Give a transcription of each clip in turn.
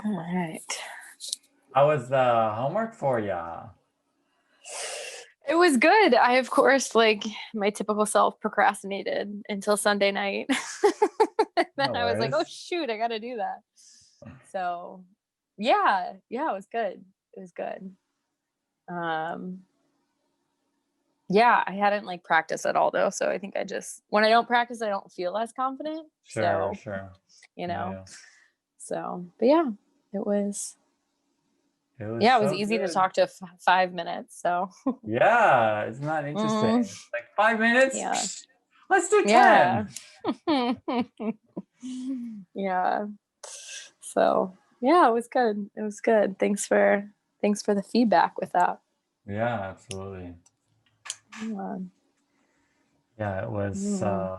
All right. How was the homework for ya? It was good. I, of course, like my typical self, procrastinated until Sunday night. And then No I was like, oh, worries. shoot, I got to do that. So, yeah, it was good. It was good. Yeah, I hadn't like practiced at all though. So I think when I don't practice, I don't feel as confident. Sure. Yeah. Yeah. So, but yeah, it was It was yeah, it was so easy to good. talk to 5 minutes. So Yeah, isn't that interesting? Like 5 minutes? yeah. Let's do 10. Yeah. Yeah. So yeah, it was good. It was good. Thanks for the feedback with that. Yeah, absolutely. Yeah, it was I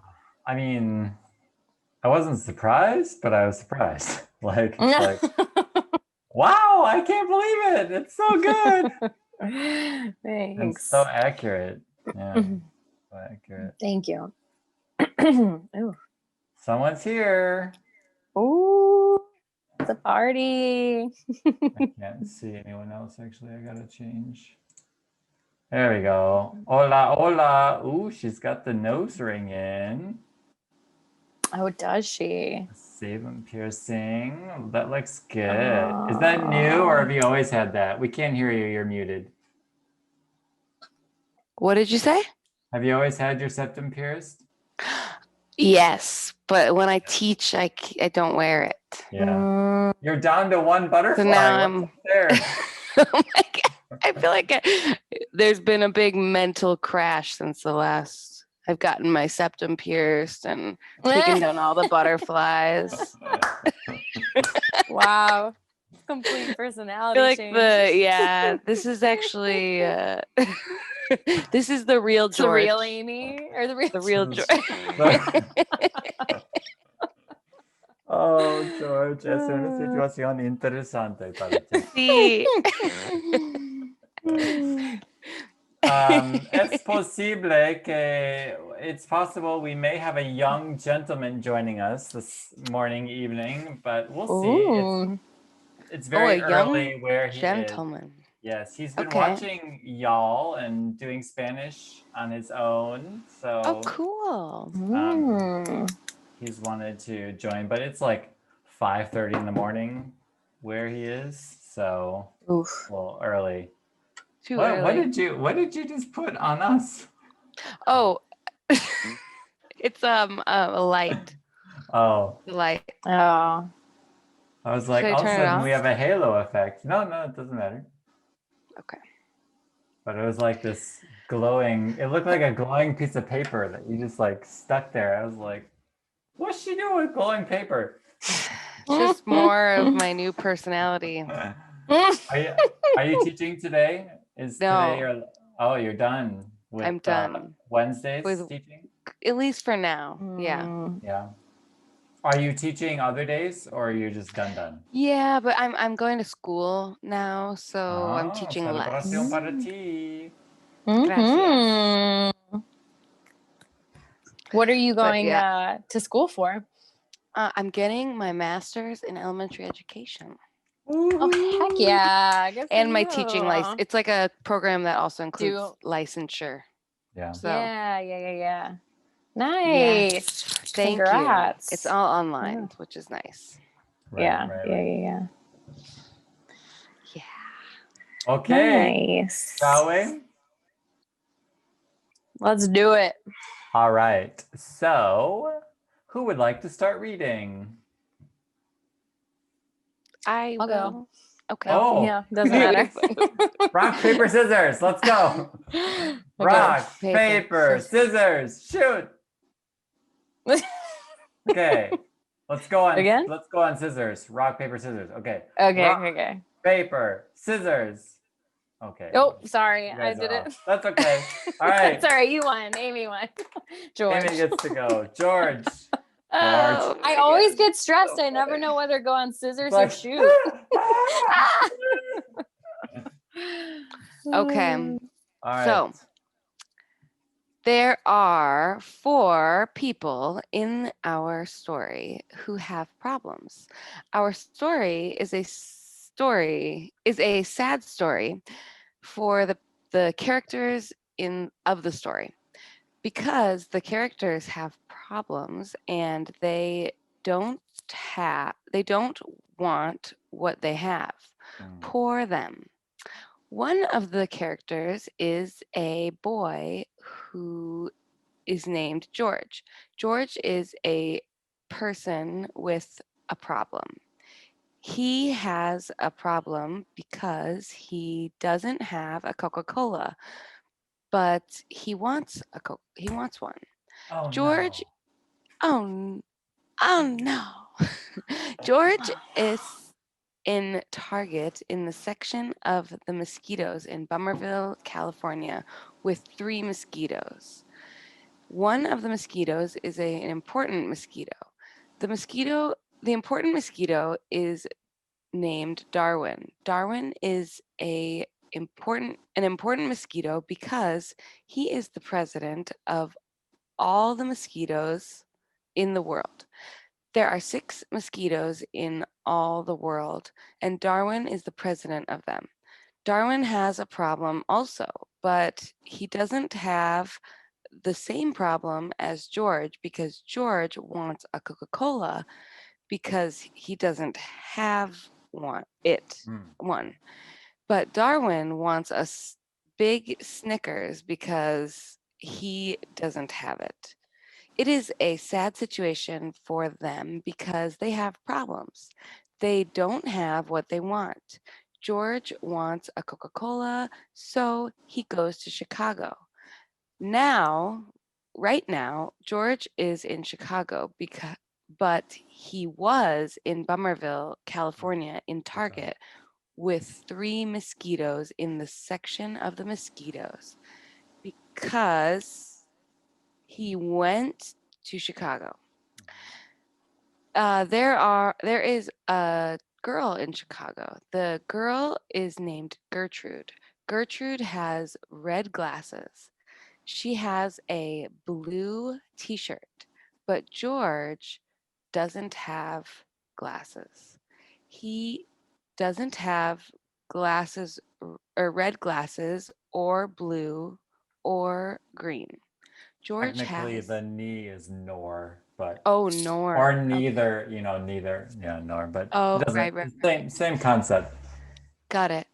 mean, I wasn't surprised, but I was surprised. like wow, I can't believe it. It's so good. Thanks. And so accurate. Yeah. So accurate. Thank you. Ooh. Someone's here. Ooh, it's a party. I can't see anyone else actually. I gotta change. There we go. Hola, hola. Ooh, she's got the nose ring in. Oh, does she? Sabum piercing. That looks good. Is that new or have you always had that? We can't hear you. You're muted. What did you say? Have you always had your septum pierced? Yes, but when I teach, I don't wear it. Yeah. You're down to one butterfly. So now I'm there. Oh my God. I feel like there's been a big mental crash since the last. I've gotten my septum pierced and taken down all the butterflies. Wow. Complete personality change. This is actually this is the real George. The real Amy or the real George. Oh, George, es una situación interesante para ti. Sí. It's possible we may have a young gentleman joining us this morning, evening, but we'll see. It's very early where he gentleman. is. Yes, he's been watching y'all and doing Spanish on his own. So cool. He's wanted to join, but it's like 5:30 in the morning where he is. So a little early. Too early. What did you just put on us? Oh, it's a light. Oh. The light. Oh. I was like, all of a sudden we have a halo effect. No, it doesn't matter. Okay. But it was like this glowing, it looked like a glowing piece of paper that you just like stuck there. I was like, what's she doing with glowing paper? Just more of my new personality. Are you teaching today? No. You're done with I'm done. Wednesdays teaching? At least for now. Yeah. Yeah. Are you teaching other days or are you just done? Yeah, but I'm going to school now, so I'm teaching less. Para ti. Gracias. What are you going to school for? I'm getting my master's in elementary education. Oh, heck yeah. And my teaching license. It's like a program that also includes licensure. Yeah. So. Yeah. Nice. Yes. Thank Congrats. You. It's all online, which is nice. Right. Yeah. Okay. Nice. Shall we? Let's do it. All right. So, who would like to start reading? I'll go. Okay. Oh. Yeah, doesn't matter. Rock, paper, scissors. Let's go. Rock, paper, scissors. Shoot. Okay. Let's go on. Again? Let's go on scissors. Rock, paper, scissors. Okay. Okay. Paper, scissors. Okay. Oh, sorry. I did it. That's okay. All right. Sorry, you won. Amy won. George. Amy gets to go. George. I always get stressed. I never know whether to go on scissors or shoot. Okay. All right. So There are 4 people in our story who have problems. Our story is a sad story for the characters of the story, because the characters have problems and they don't want what they have. Poor them. One of the characters is a boy who is named George. George is a person with a problem. He has a problem because he doesn't have a Coca-Cola, but he wants one. Oh George, no. oh no. George is in Target in the section of the mosquitoes in Bummerville, California, with 3 mosquitoes. One of the mosquitoes is an important mosquito. The important mosquito is named Darwin. Darwin is an important mosquito because he is the president of all the mosquitoes in the world. There are 6 mosquitoes in all the world, and Darwin is the president of them. Darwin has a problem also, but he doesn't have the same problem as George, because George wants a Coca-Cola because he doesn't have one. But Darwin wants a big Snickers because he doesn't have it. It is a sad situation for them because they have problems. They don't have what they want. George wants a Coca-Cola, so he goes to Chicago. Right now, George is in Chicago but he was in Bummerville, California, in Target with 3 mosquitoes in the section of the mosquitoes because he went to Chicago. There is a girl in Chicago. The girl is named Gertrude. Gertrude has red glasses. She has a blue t-shirt, but George doesn't have glasses. He doesn't have glasses or red glasses or blue or green. George Technically, has. the knee is nor, but Nor. or neither. Okay. Neither. Yeah, nor, but Oh, it doesn't. right. Same concept. Got it.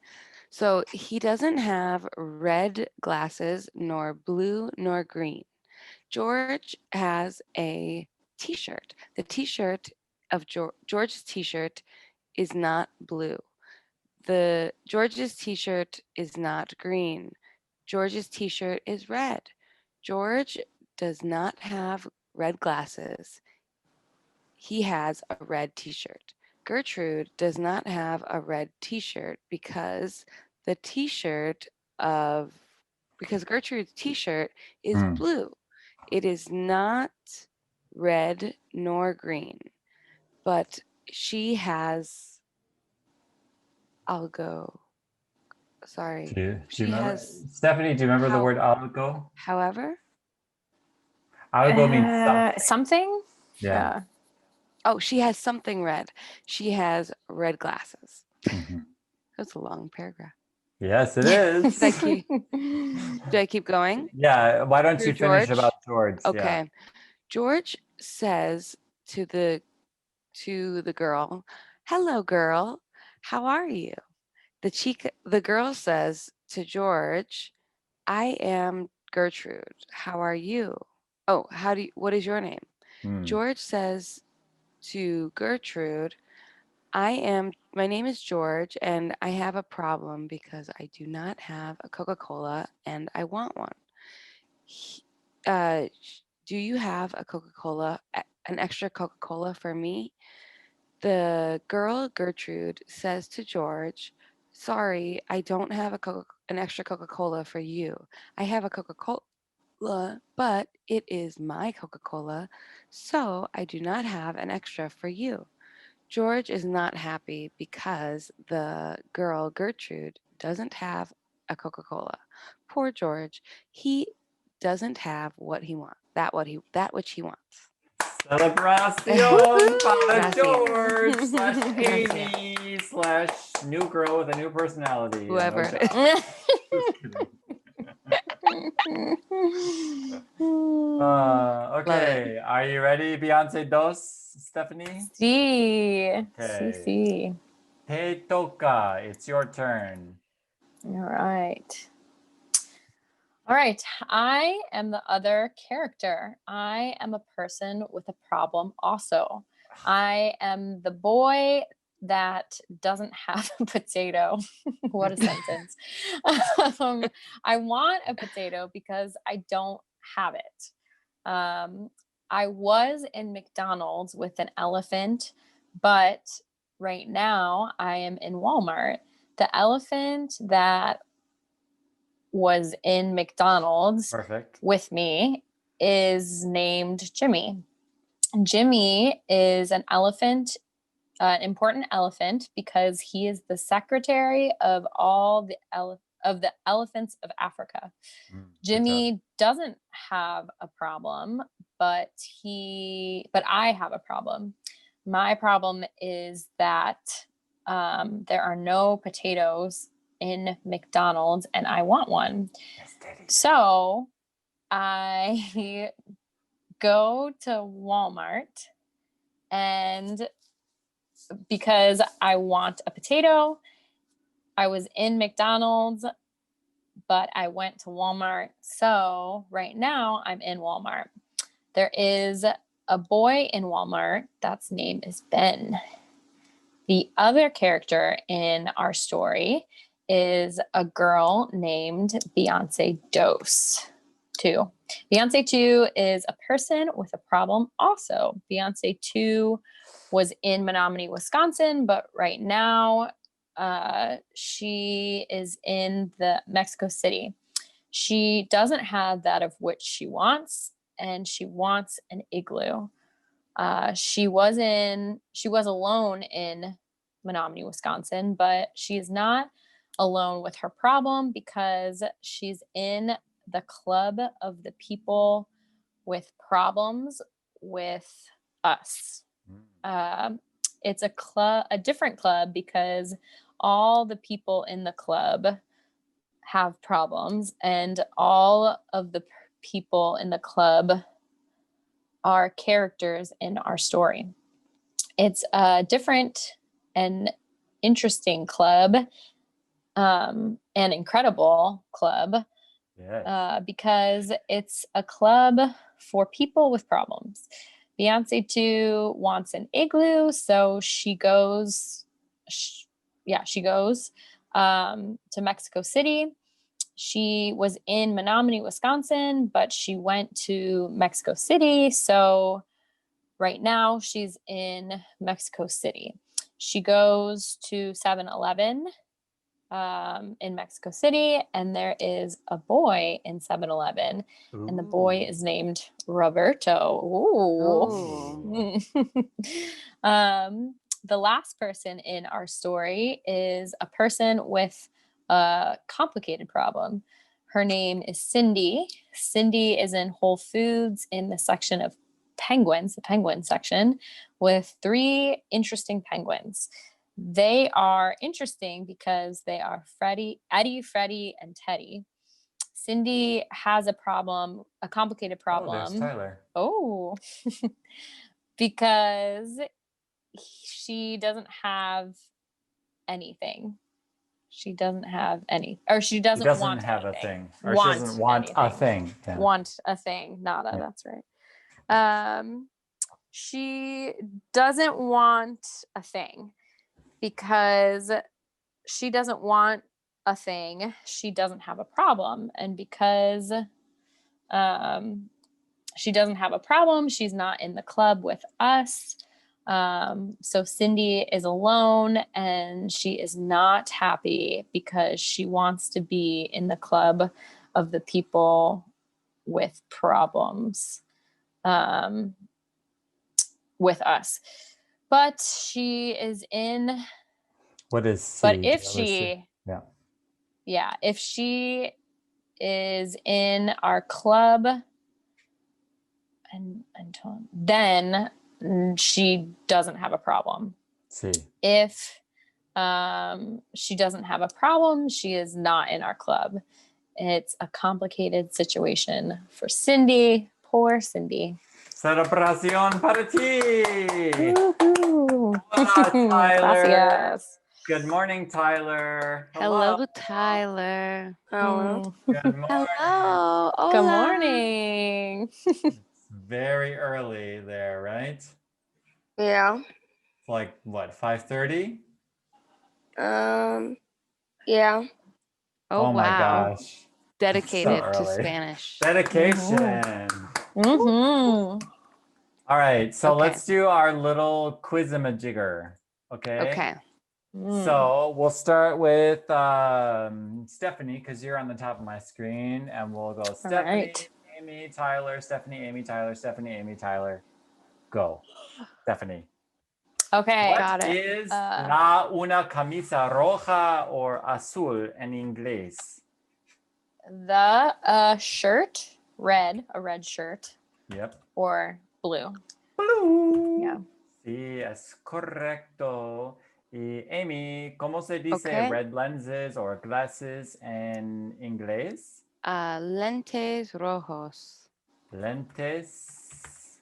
So he doesn't have red glasses, nor blue, nor green. George has a t-shirt. The t-shirt of George's t-shirt is not blue. George's t-shirt is not green. George's t-shirt is red. George does not have red glasses. He has a red t-shirt. Gertrude does not have a red t-shirt because Gertrude's t-shirt is blue. It is not red nor green, but she has, sorry. Do you She remember? has, Stephanie, do you remember the word algo? however? Algo means something. Something? Yeah. Oh, she has something red. She has red glasses. Mm-hmm. That's a long paragraph. Yes, it is. Do I keep going? Yeah. Why don't you finish George? about George? Okay. Yeah. George says to the girl, "Hello, girl. How are you?" The girl says to George, "I am Gertrude. How are you?" Oh, what is your name? George says to Gertrude, my name is George, and I have a problem because I do not have a Coca-Cola and I want one. Do you have a Coca-Cola, an extra Coca-Cola for me? The girl, Gertrude, says to George, "Sorry, I don't have an extra Coca-Cola for you. I have a Coca-Cola, but it is my Coca-Cola, so I do not have an extra for you." George is not happy because the girl, Gertrude, doesn't have a Coca-Cola. Poor George. He doesn't have what he wants. That which he wants. Celebración para Gracias. George / Amy / new girl with a new personality. Whoever. No job. Just kidding. Okay, are you ready, Beyonce dos, Stephanie? Sí. Okay. Sí. Te toca. It's your turn. All right. All right. I am the other character. I am a person with a problem also. I am the boy that doesn't have a potato. What a sentence. I want a potato because I don't have it. I was in McDonald's with an elephant, but right now I am in Walmart. The elephant that was in McDonald's Perfect. with me is named Jimmy. Jimmy is an elephant, an important elephant, because he is the secretary of all the elephants of Africa. Jimmy doesn't have a problem, but I have a problem. My problem is that there are no potatoes in McDonald's and I want one. So I go to Walmart, and because I want a potato, I was in McDonald's, but I went to Walmart. So right now I'm in Walmart. There is a boy in Walmart that's name is Ben. The other character in our story is a girl named Beyonce Dose 2. Beyonce 2 is a person with a problem also. Beyonce 2 was in Menominee, Wisconsin, but right now she is in the Mexico City. She doesn't have that of which she wants, and she wants an igloo. She was alone in Menominee, Wisconsin, but she is not alone with her problem because she's in the club of the people with problems with us. It's a different club because all the people in the club have problems, and all of the people in the club are characters in our story. It's a different and interesting club, an incredible club, because it's a club for people with problems. Beyonce 2 wants an igloo, so she goes to Mexico City. She was in Menominee, Wisconsin, but she went to Mexico City. So right now she's in Mexico City. She goes to 7-Eleven in Mexico City, and there is a boy in 7-Eleven, and the boy is named Roberto. Ooh. The last person in our story is a person with a complicated problem. Her name is Cindy. Cindy is in Whole Foods in the section of penguins, the penguin section, with 3 interesting penguins. They are interesting because they are Eddie, Freddie, and Teddy. Cindy has a problem, a complicated problem. Oh, there's Tyler. Oh, because she doesn't have anything. She doesn't have any, or she doesn't want have anything. a thing, or she doesn't want anything. a thing. Yeah. Want a thing, nada. Yeah. That's right. She doesn't want a thing because she doesn't want a thing. She doesn't have a problem, and because she doesn't have a problem, she's not in the club with us. So Cindy is alone, and she is not happy because she wants to be in the club of the people with problems with us. But she is in. What is C? But if she, yeah, if she is in our club, and then she doesn't have a problem. Sí. If she doesn't have a problem, she is not in our club. It's a complicated situation for Cindy. Poor Cindy. Celebración para ti. Woohoo. Hola, Tyler. Gracias. Good morning, Tyler. Hello, Tyler. Hello. Good morning. Hello. Hola. Good morning. It's very early there, right? It's Yeah. like what, 5:30? Yeah. Oh, my wow. gosh. Dedicated So to early. Spanish. Dedication. Mm-hmm. All right, so Okay. let's do our little quizamajigger. Okay. Okay. So we'll start with Stephanie, because you're on the top of my screen, and we'll go Stephanie, right. Amy, Tyler, Stephanie, Amy, Tyler, Stephanie, Amy, Tyler. Go. Stephanie. Okay. What Got it. is la una camisa roja or azul en inglés? The shirt, red, a red shirt, Yep. or blue. Blue. Yeah. Sí, es correcto. Y Amy, ¿cómo se dice Okay. red lenses or glasses en inglés? Lentes rojos. Lentes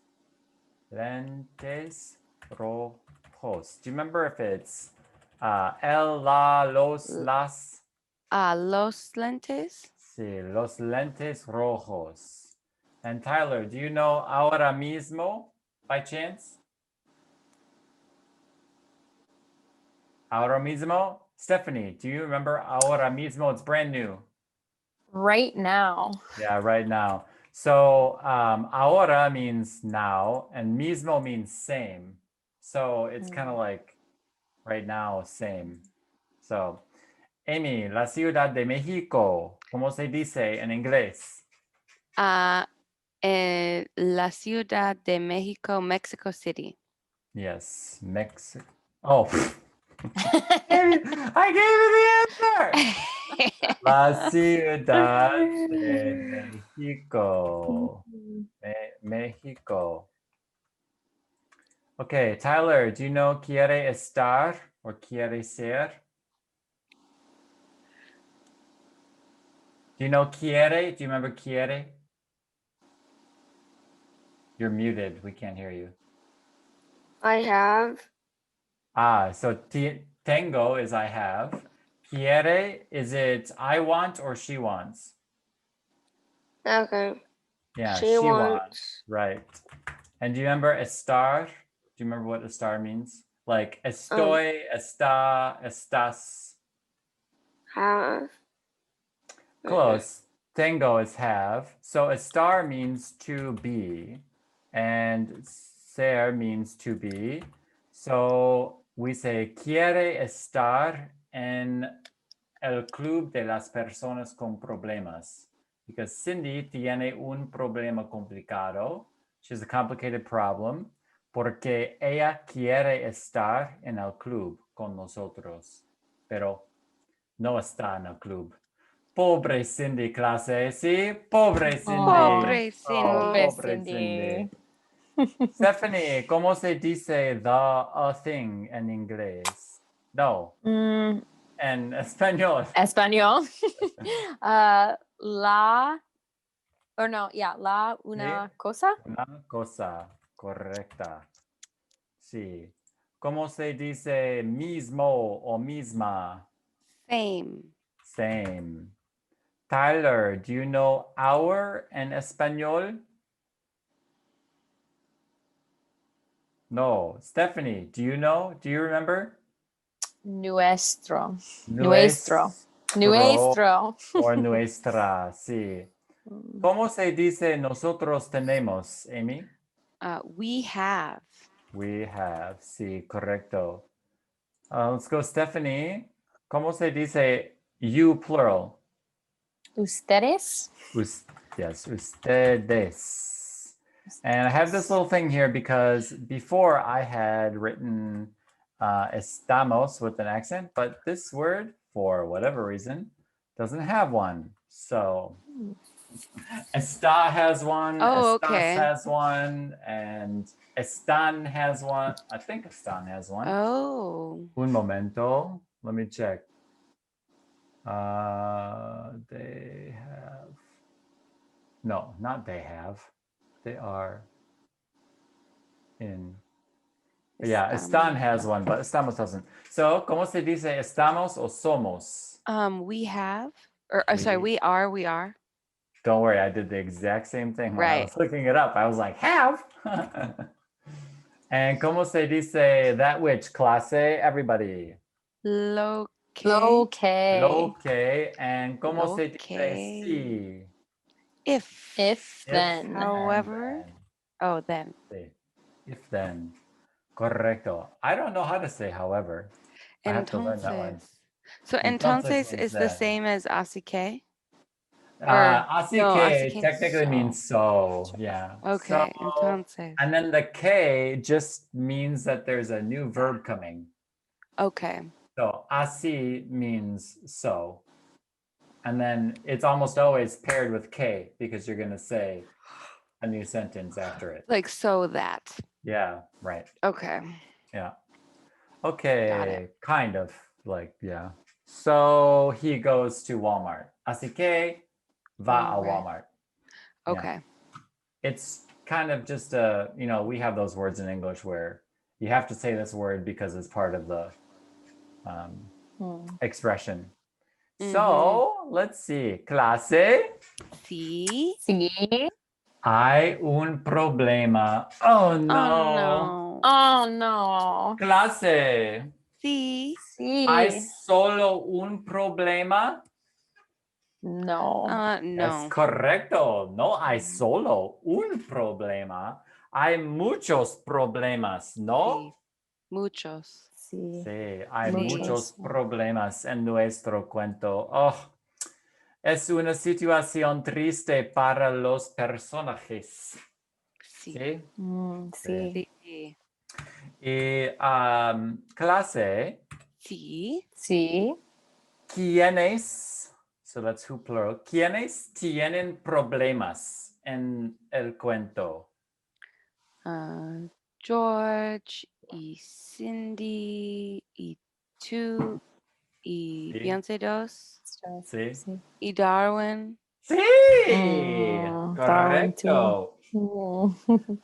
rojos. Do you remember if it's el, la, los, las? Los lentes. Sí, los lentes rojos. And Tyler, do you know ahora mismo by chance? Ahora mismo? Stephanie, do you remember ahora mismo? It's brand new. Right now. Yeah, right now. So ahora means now, and mismo means same. So it's kind of like right now, same. So, Amy, la Ciudad de Mexico, ¿cómo se dice en inglés? La Ciudad de Mexico, Mexico City. Yes, Mexico. Oh, I gave you the answer. La Ciudad de Mexico. Mexico. Okay, Tyler, do you know quiere estar or quiere ser? Do you know quiere? Do you remember quiere? You're muted. We can't hear you. I have. So tengo is I have. Quiere, is it I want or she wants? Okay. Yeah, She wants. Right. And do you remember estar? Do you remember what estar means? Like estoy, está, estás. Have. Close. Tengo is have. So estar means to be, and ser means to be. So we say quiere estar en el club de las personas con problemas. Because Cindy tiene un problema complicado. She has a complicated problem. Porque ella quiere estar en el club con nosotros. Pero no está en el club. Pobre Cindy, clase. Sí, pobre Cindy. Pobre Cindy. Pobre Cindy. Stephanie, ¿cómo se dice the a thing en inglés? No. En español. Español. La una cosa. Una cosa correcta. Sí. ¿Cómo se dice mismo o misma? Same. Same. Tyler, do you know our en español? No. Stephanie, do you know? Do you remember? Nuestro. Nuestro. Nuestro. O nuestra, sí. ¿Cómo se dice nosotros tenemos, Amy? We have. We have, sí, correcto. Let's go, Stephanie. ¿Cómo se dice you plural? Ustedes. Yes, ustedes. And I have this little thing here because before I had written estamos with an accent, but this word, for whatever reason, doesn't have one. So está has one, Oh, estás okay. has one, and están has one. I think están has one. Oh. Un momento. Let me check. They have. No, not they have. They are in. Yeah, están has one, but estamos doesn't. So, ¿cómo se dice estamos o somos? We have, or sorry, We- we are. Don't worry, I did the exact same thing when I Right. was looking it up. I was like, have. And ¿cómo se dice that which, clase? Everybody. Loque. Okay. Loque. And ¿cómo se dice Loque. si? If. If If, then. However. then. Oh, then. Sí. If then. Correcto. I don't know how to say however. I have to learn that one. Entonces. So Entonces entonces means is the then. same as así que? Así no, que así que technically means so. Yeah. Okay, So, entonces. and then the K just means that there's a new verb coming. Okay. So así means so. And then it's almost always paired with K because you're going to say a new sentence after it. Like so that. Yeah, right. Okay. Yeah. Got Okay, kind of like, yeah. So he goes to Walmart. Así que va a Alright. Walmart. Okay. It's kind of just a, we have those words in English where you have to say this word because it's part of the expression. So let's see. Clase. Sí. Sí. Hay un problema. Oh Oh no. no. Oh no. Clase. Sí. Sí. ¿Hay solo un problema? No. No. Es correcto. No hay solo un problema. Hay muchos problemas, ¿no? Sí. Muchos. Sí. Sí, hay Sí. muchos problemas en nuestro cuento. Oh, es una situación triste para los personajes. Sí. ¿Sí? Sí. Sí. Y clase, Sí. Sí. ¿quiénes? So that's who plural. ¿Quiénes tienen problemas en el cuento? George y Cindy y tú y Sí. Beyoncé 2 Sí. Sí. y Darwin. Sí, Darwin correcto. too.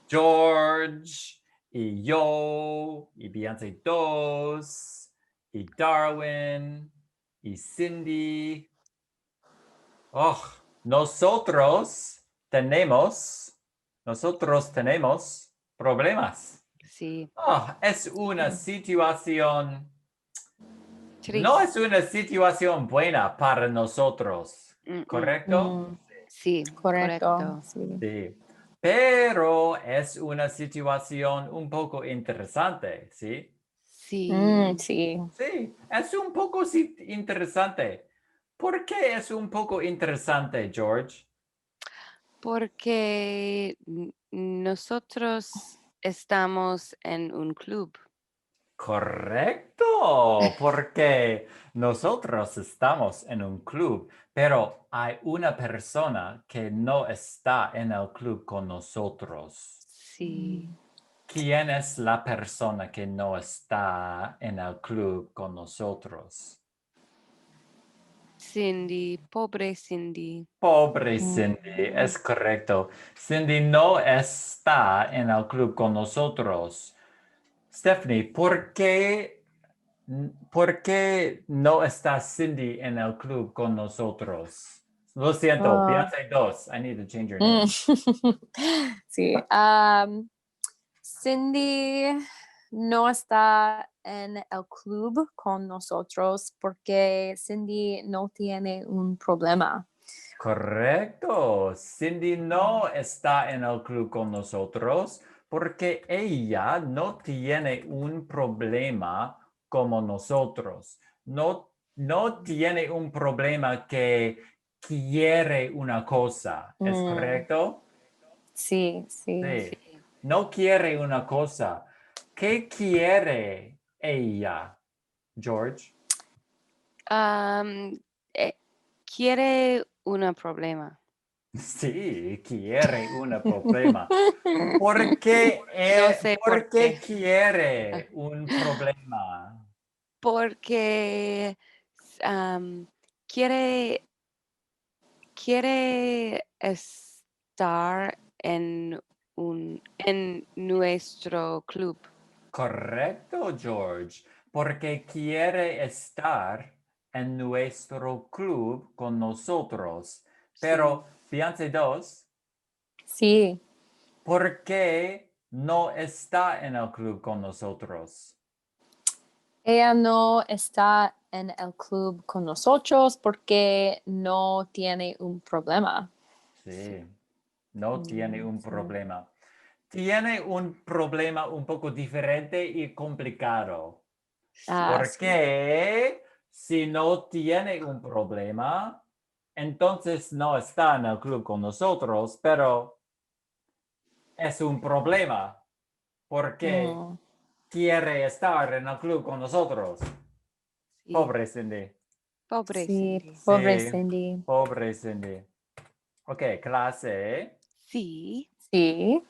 George y yo y Beyoncé 2 y Darwin y Cindy. Oh, nosotros tenemos problemas. Sí. Oh, es una situación, Triste. no es una situación buena para nosotros, ¿correcto? Sí. Correcto. Sí. Sí, pero es una situación un poco interesante, ¿sí? Sí. Sí. Sí, es un poco interesante. ¿Por qué es un poco interesante, George? Porque nosotros estamos en un club. Correcto, porque nosotros estamos en un club, pero hay una persona que no está en el club con nosotros. Sí. ¿Quién es la persona que no está en el club con nosotros? Cindy, pobre Cindy. Pobre Cindy, es correcto. Cindy no está en el club con nosotros. Stephanie, ¿por qué no está Cindy en el club con nosotros? Lo siento, Beyoncé 2. I need to change your name. Sí. Cindy no está en el club con nosotros porque Cindy no tiene un problema. Correcto. Cindy no está en el club con nosotros porque ella no tiene un problema como nosotros. No tiene un problema que quiere una cosa. ¿Es correcto? Sí. Sí. No quiere una cosa. ¿Qué quiere ella, George? quiere un problema. Sí, quiere un problema. ¿Por qué, No sé ¿por por qué qué. quiere un problema? Porque quiere estar en nuestro club. Correcto, George. Porque quiere estar en nuestro club con nosotros. Pero, Fiance 2, Sí. ¿por qué no está en el club con nosotros? Ella no está en el club con nosotros porque no tiene un problema. Sí, no tiene un Sí. problema. Tiene un problema un poco diferente y complicado. Ah, sí. Porque si no tiene un problema, entonces no está en el club con nosotros, pero es un problema porque Mm, quiere estar en el club con nosotros. Sí. Pobre Cindy. Pobre sí, Cindy. pobre Sí, Cindy. pobre Cindy. Ok, clase. Sí. Sí.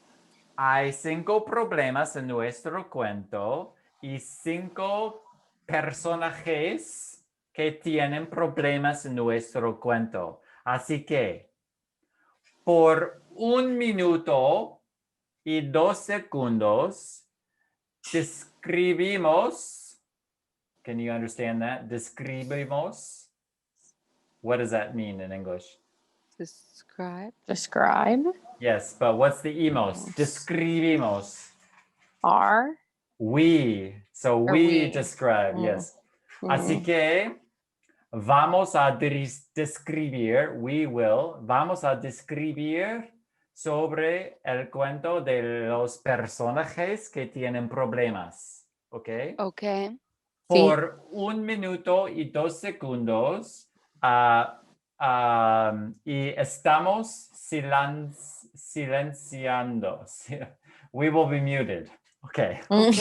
Hay 5 problemas en nuestro cuento y 5 personajes que tienen problemas en nuestro cuento. Así que por 1 minuto y 2 segundos describimos. Can you understand that? Describimos. What does that mean in English? Describe. Describe. Yes, but what's the emos? Describimos. Are. We. So Or we we. describe, Mm. yes. Así que vamos a describir, vamos a describir sobre el cuento de los personajes que tienen problemas. ¿Ok? Ok. Sí. Por 1 minuto y 2 segundos y estamos silenciando. We will be muted. Okay. Ok.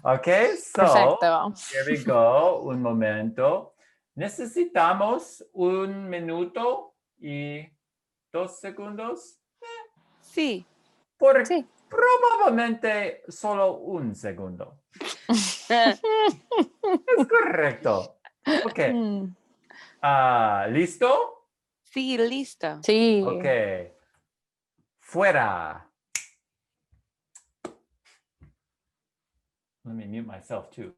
Okay, so Perfecto. here we go. Un momento. Necesitamos 1 minuto y 2 segundos. Sí. Por Sí. probablemente solo 1 segundo. Es correcto. Ok. Mm. ¿Listo? Sí, listo. Sí. Ok. Fuera. Let me mute myself too.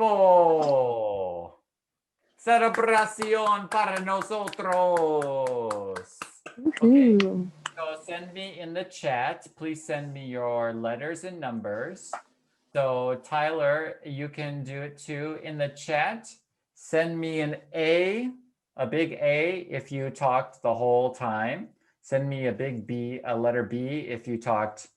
Tiempo. Celebración para nosotros. Okay. Woohoo. So send me in the chat. Please send me your letters and numbers. So Tyler, you can do it too in the chat. Send me an A, a big A if you talked the whole time. Send me a big B, a letter B if you talked,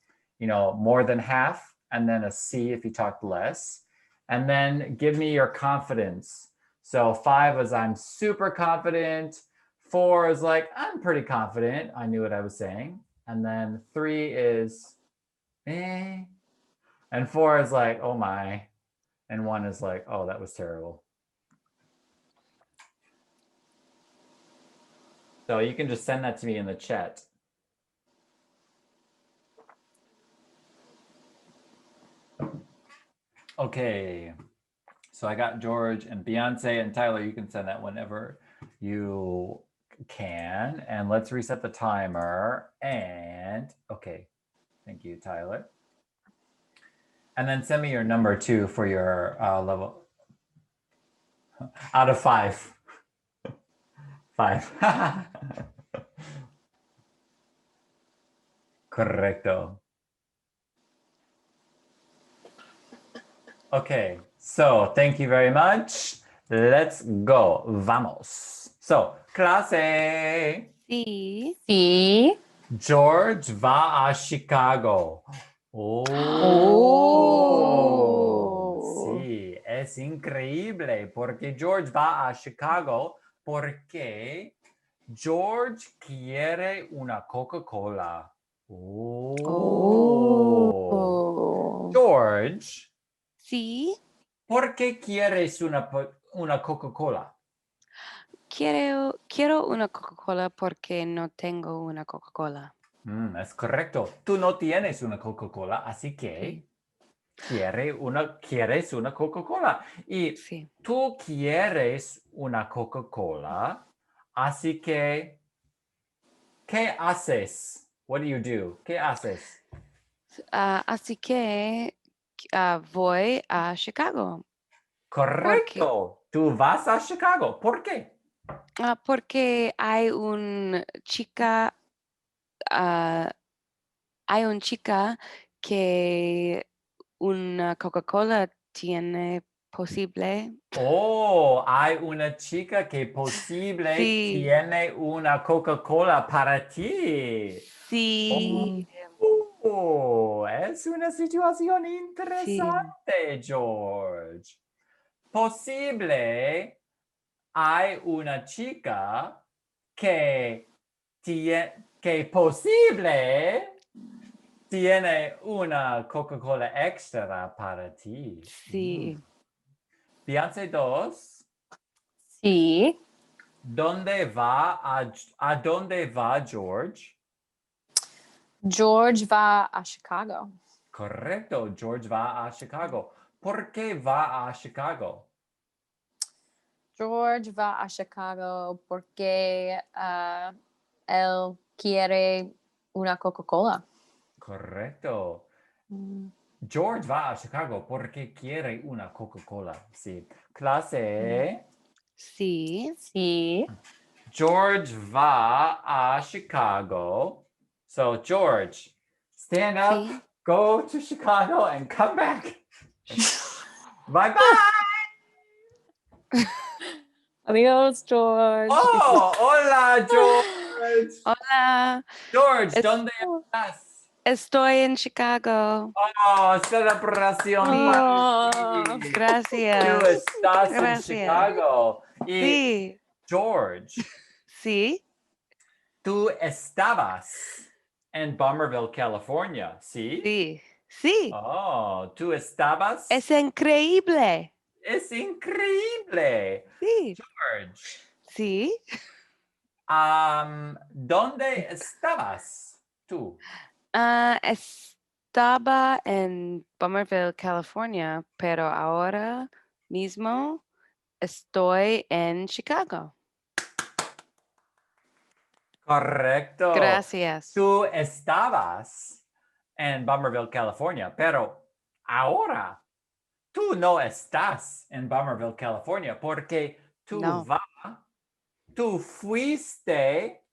more than half, and then a C if you talked less. And then give me your confidence. So 5 is I'm super confident. 4 is like I'm pretty confident. I knew what I was saying. And then 3 is eh. And 4 is like, oh my. And 1 is like, oh, that was terrible. So you can just send that to me in the chat. Okay. So I got George and Beyonce and Tyler. You can send that whenever you can. And let's reset the timer. And okay, thank you, Tyler. And then send me your number too for your level. Out of 5. 5. Correcto. Okay, so thank you very much. Let's go. Vamos. So, clase. Sí. Sí. George va a Chicago. Sí, es increíble porque George va a Chicago porque George quiere una Coca-Cola. George, Sí. ¿por qué quieres una Coca-Cola? Quiero una Coca-Cola porque no tengo una Coca-Cola. Es correcto. Tú no tienes una Coca-Cola, así que quieres una Coca-Cola. Y Sí. tú quieres una Coca-Cola, así que, ¿qué haces? What do you do? ¿Qué haces? Así que voy a Chicago. Correcto. Tú vas a Chicago. ¿Por qué? Porque hay un chica que una Coca-Cola tiene posible. Hay una chica que posible Sí. tiene una Coca-Cola para ti. Sí. Es una situación Sí. interesante, George. Posible hay una chica que posible tiene una Coca-Cola extra para ti. Sí. Beyoncé 2. Sí. ¿A dónde va George? George va a Chicago. Correcto, George va a Chicago. ¿Por qué va a Chicago? George va a Chicago porque él quiere una Coca-Cola. Correcto. George va a Chicago porque quiere una Coca-Cola. Sí. Clase. Sí. Sí. George va a Chicago. So, George, stand up, Sí. go to Chicago, and come back. Bye-bye. Adiós, George. Oh, hola, George. Hola. George, ¿dónde estás? Estoy en Chicago. Oh, celebración para ti. Gracias. Tú estás en Gracias. Chicago. Y Sí. George, Sí. tú estabas en Bomerville, California, ¿sí? Sí. Sí. Oh, tú estabas. Es increíble. Es increíble. Sí. George, Sí. ¿dónde estabas tú? Estaba en Bomerville, California, pero ahora mismo estoy en Chicago. Correcto. Gracias. Tú estabas en Bomerville, California, pero ahora tú no estás en Bomerville, California, porque No. tú fuiste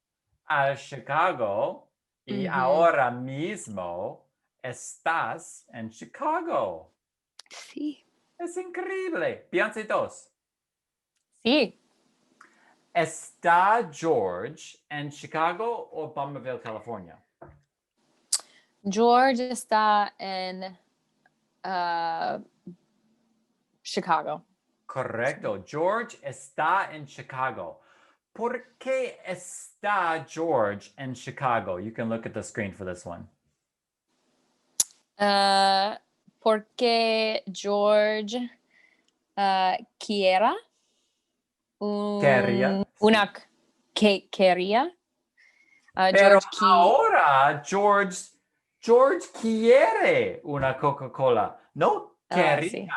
a Chicago y Ujú. ahora mismo estás en Chicago. Sí. Es increíble. Beyoncé 2. Sí. ¿Está George en Chicago o Bomerville, California? George está en Chicago. Correcto. George está en Chicago. ¿Por qué está George en Chicago? You can look at the screen for this one. Porque George quería Quería. una quería. Pero George ahora George quiere una Coca-Cola. No quería, sí.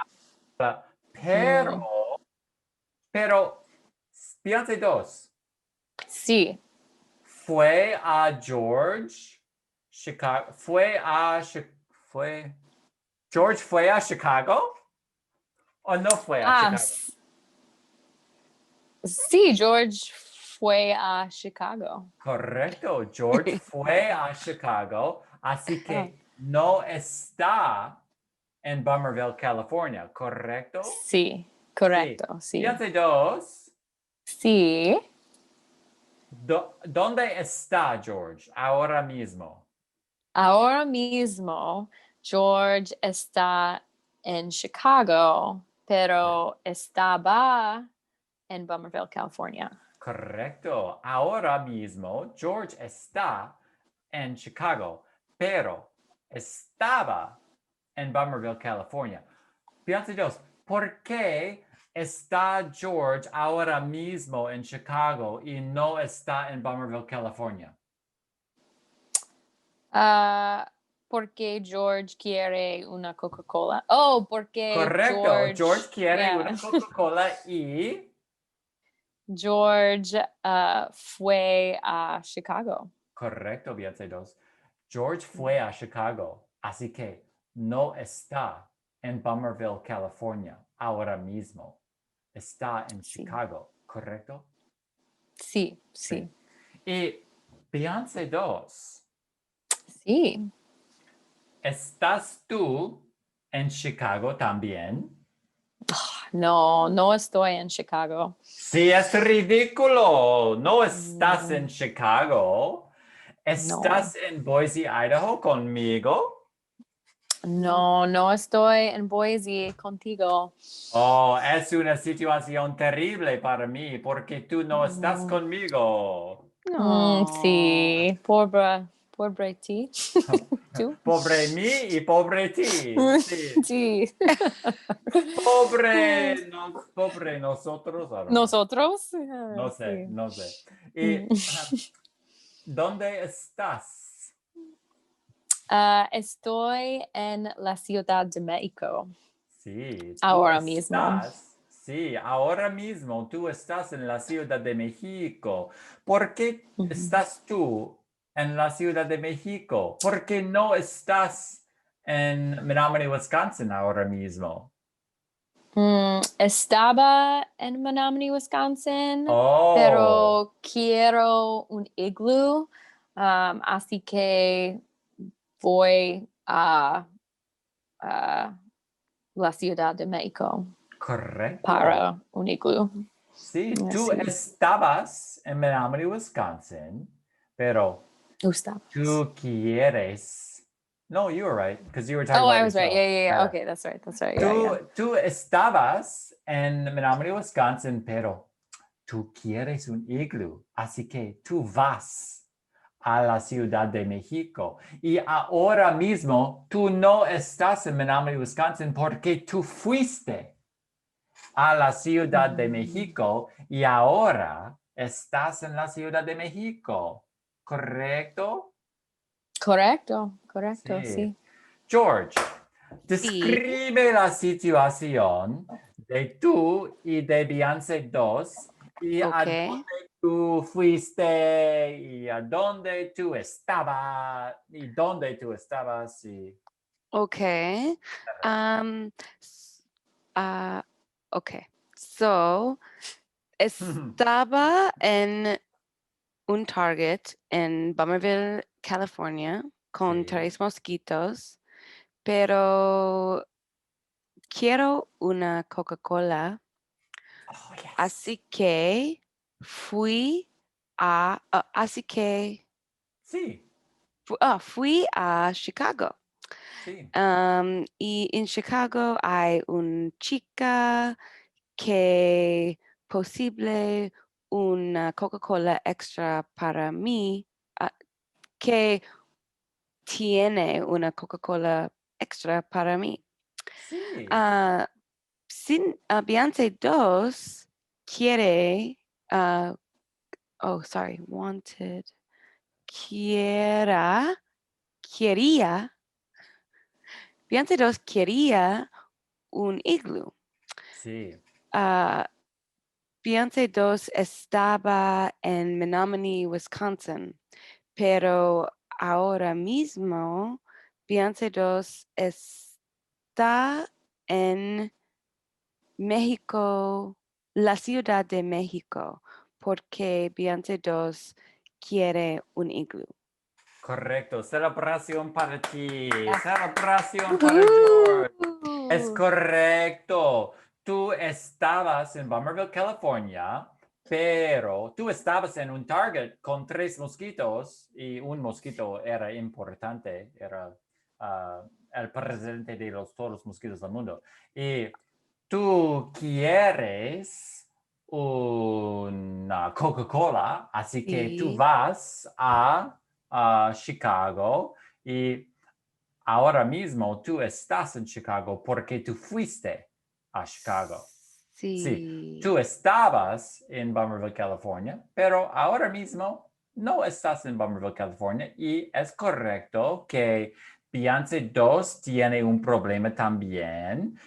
Pero, Beyoncé 2. Sí. Fue a George, Chicago. George fue a Chicago o no fue a Chicago? Sí, George fue a Chicago. Correcto, George fue a Chicago, así que no está en Bummerville, California, ¿correcto? Sí, correcto, sí. Beyoncé 2. Sí. ¿Dónde está George ahora mismo? Ahora mismo, George está en Chicago, pero estaba en Bummerville, California. Correcto. Ahora mismo, George está en Chicago, pero estaba en Bummerville, California. Beyoncé 2, ¿por qué está George ahora mismo en Chicago y no está en Bummerville, California? Porque George quiere una Coca-Cola. Oh, porque Correcto. George quiere yeah. una Coca-Cola y... George fue a Chicago. Correcto, Beyoncé 2. George fue a Chicago, así que no está en Bummerville, California, ahora mismo. Está en Chicago, ¿correcto? Sí, sí. Y Beyoncé 2. Sí. ¿Estás tú en Chicago también? No, no estoy en Chicago. Sí, es ridículo. No estás en Chicago. ¿Estás en Boise, Idaho conmigo? No, no estoy en Boise contigo. Oh, es una situación terrible para mí porque tú no estás conmigo. Sí, pobre ti. ¿Tú? Pobre mí y pobre ti. Sí. Sí. Pobre nosotros. I don't know. ¿Nosotros? No sé, Sí. no sé. ¿Y dónde estás? Estoy en la Ciudad de México. Sí, Ahora mismo. Sí, ahora mismo tú estás en la Ciudad de México. ¿Por qué estás tú en la Ciudad de México? ¿Por qué no estás en Menominee, Wisconsin ahora mismo? Estaba en Menominee, Wisconsin, Oh, pero quiero un iglú, así que voy a la Ciudad de México correcto. para un iglú. Sí, tú Sí. estabas en Menominee, Wisconsin, pero Estabas. tú quieres. No, you were right, because you were talking Oh, about I was right. yourself. Yeah. Okay, that's right. Tú estabas en Menominee, Wisconsin, pero tú quieres un iglú, así que tú vas a la Ciudad de México. Y ahora mismo tú no estás en Menominee, Wisconsin, porque tú fuiste a la Ciudad de México y ahora estás en la Ciudad de México, ¿correcto? Correcto, sí. George, Sí. describe la situación de tú y de Beyoncé 2 y a Ok. dónde tú fuiste y a dónde tú estabas y dónde tú estabas y... Okay. Okay. So, estaba en un Target en Bummerville, California, con Sí. 3 mosquitos, pero quiero una Coca-Cola, Oh, yes. así que Sí, fui a Chicago. sí. Y en Chicago hay una chica que posible una Coca-Cola extra para mí, que tiene una Coca-Cola extra para mí. Sí. Beyoncé 2 quiere, wanted, quería, Beyoncé 2 quería un iglú. Sí. Beyoncé 2 estaba en Menominee, Wisconsin, pero ahora mismo Beyoncé 2 está en México, la Ciudad de México, porque Beyoncé 2 quiere un iglú. Correcto. Celebración para ti. Celebración para George. Es correcto. Tú estabas en Bummerville, California, pero tú estabas en un Target con 3 mosquitos y un mosquito era importante, era el presidente de todos los mosquitos del mundo. Y tú quieres una Coca-Cola, así que tú Sí. vas a Chicago y ahora mismo tú estás en Chicago porque tú fuiste a Chicago. Sí, tú estabas en Bummerville, California, pero ahora mismo no estás en Bummerville, California y es correcto que Beyoncé 2 tiene un problema también.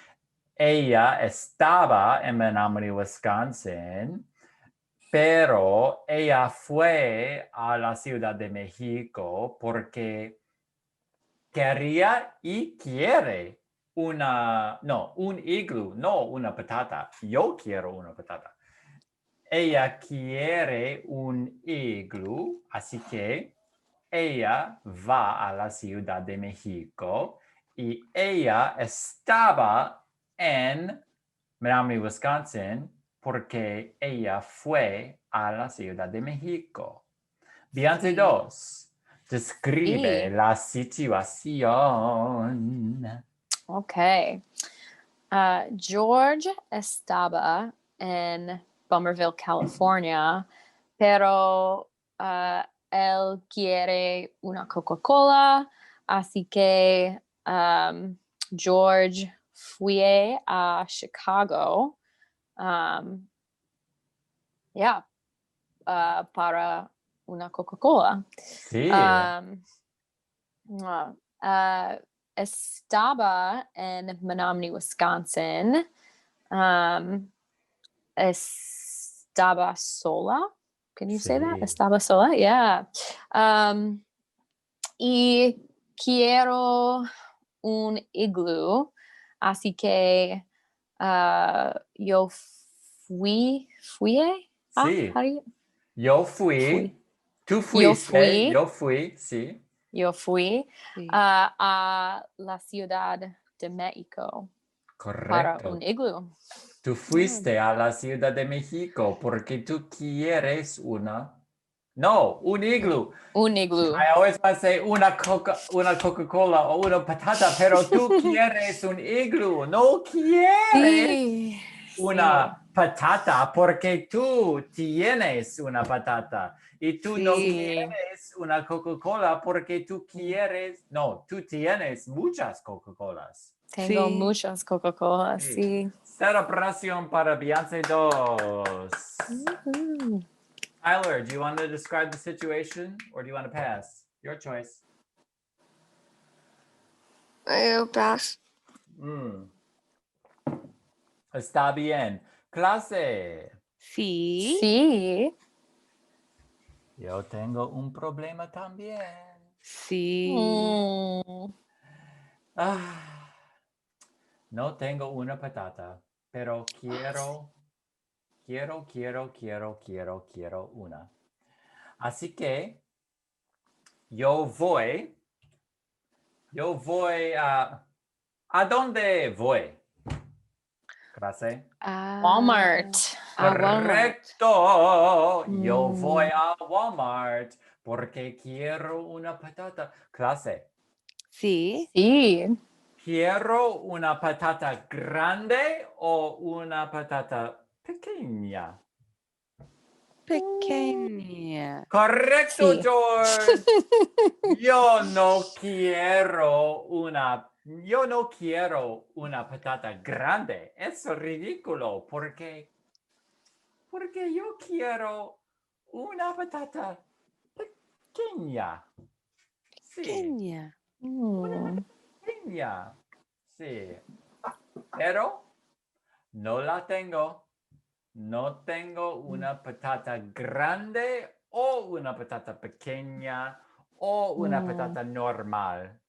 Ella estaba en Menominee, Wisconsin, pero ella fue a la Ciudad de México porque quería y quiere un iglú, no una patata. Yo quiero una patata. Ella quiere un iglú, así que ella va a la Ciudad de México y ella estaba en Menominee, Wisconsin, porque ella fue a la Ciudad de México. Beyoncé Sí. 2. Describe Sí. la situación. Okay. George estaba en Bummerville, California, pero él quiere una Coca-Cola, así que George fue a Chicago, para una Coca-Cola. Sí, Estaba en Menominee, Wisconsin. Estaba sola. Can you say that? sí. Estaba sola, yeah. Y quiero un iglú, así que yo fui. Sí. How do you? Yo fui. Fui. Tú Yo fuiste. fui. Yo fui, sí. Yo fui Sí. a la Ciudad de México para un Correcto. iglú. Tú fuiste a la Ciudad de México porque tú quieres un iglú. Un iglú. I always want to say una Coca-Cola o una patata, pero tú quieres un iglú, no quieres Sí. una patata porque tú tienes una patata y tú no Sí. quieres una Coca-Cola porque tú tienes muchas Coca-Colas. Tengo Sí. muchas Coca-Colas, Sí. sí. Celebración para Beyoncé 2. Woohoo. Tyler, do you want to describe the situation or do you want to pass? Your choice. I'll pass. Está bien. Clase. Sí. Sí. Yo tengo un problema también. Sí. No tengo una patata, pero quiero una. Así que yo voy ¿a dónde voy? Clase. Walmart. A Walmart. Correcto. Yo voy Mm. a Walmart porque quiero una patata. Clase. Sí. Sí. ¿Quiero una patata grande o una patata pequeña? Pequeña. Correcto, Sí. George. Yo no quiero una patata grande. Es ridículo porque yo quiero una patata pequeña. Sí, Pequeña. una Mm. patata pequeña. Sí. Pero No la tengo. No tengo una patata grande o una patata pequeña o una patata normal.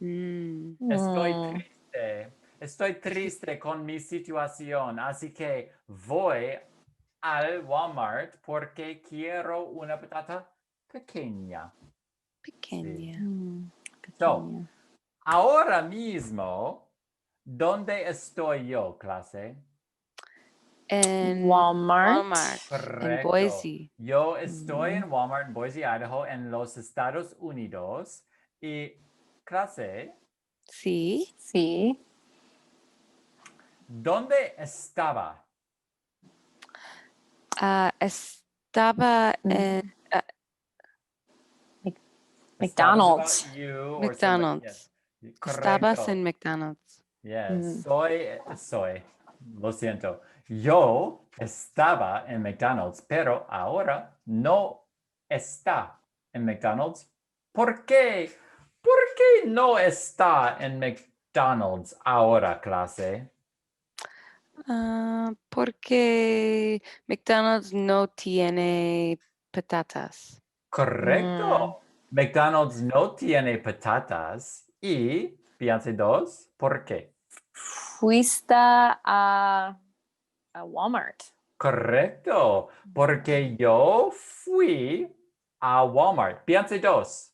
Mm. Estoy triste. Estoy triste con mi situación, así que voy al Walmart porque quiero una patata pequeña. Pequeña. So, Pequeña. ahora mismo, ¿dónde estoy yo, clase? En Walmart. Walmart. En Correcto. Boise. Yo estoy en Walmart, en Boise, Idaho, en los Estados Unidos. Y, clase, Sí. Sí. ¿dónde estaba? Estaba en McDonald's. About you or somebody. McDonald's. Yes. Estabas Correcto. en McDonald's. Yes. Soy. Lo siento. Yo estaba en McDonald's, pero ahora no está en McDonald's. ¿Por qué? ¿Por qué no está en McDonald's ahora, clase? Porque McDonald's no tiene patatas. Correcto. McDonald's no tiene patatas. Y, fíjense dos, ¿por qué? Fuiste a Walmart. Correcto, porque yo fui a Walmart. Piense dos.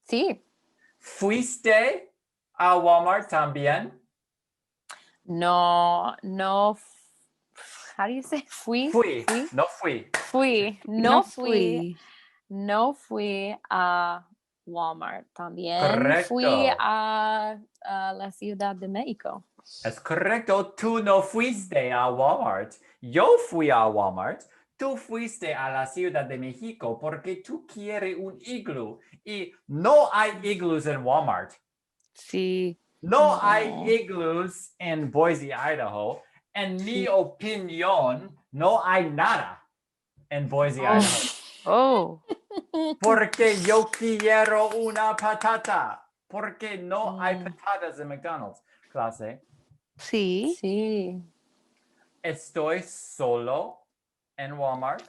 Sí. ¿Fuiste a Walmart también? No. How do you say? Fui. No fui. Fui. No fui. No fui a Walmart también. Correcto. Fui a la Ciudad de México. Es correcto, tú no fuiste a Walmart. Yo fui a Walmart. Tú fuiste a la Ciudad de México porque tú quieres un iglú y no hay iglús en Walmart. Sí. No hay iglús en Boise, Idaho. En mi opinión, no hay nada en Boise, Idaho. Oh. Porque yo quiero una patata. Porque no hay patatas en McDonald's. Clase, Sí. Sí. estoy solo en Walmart.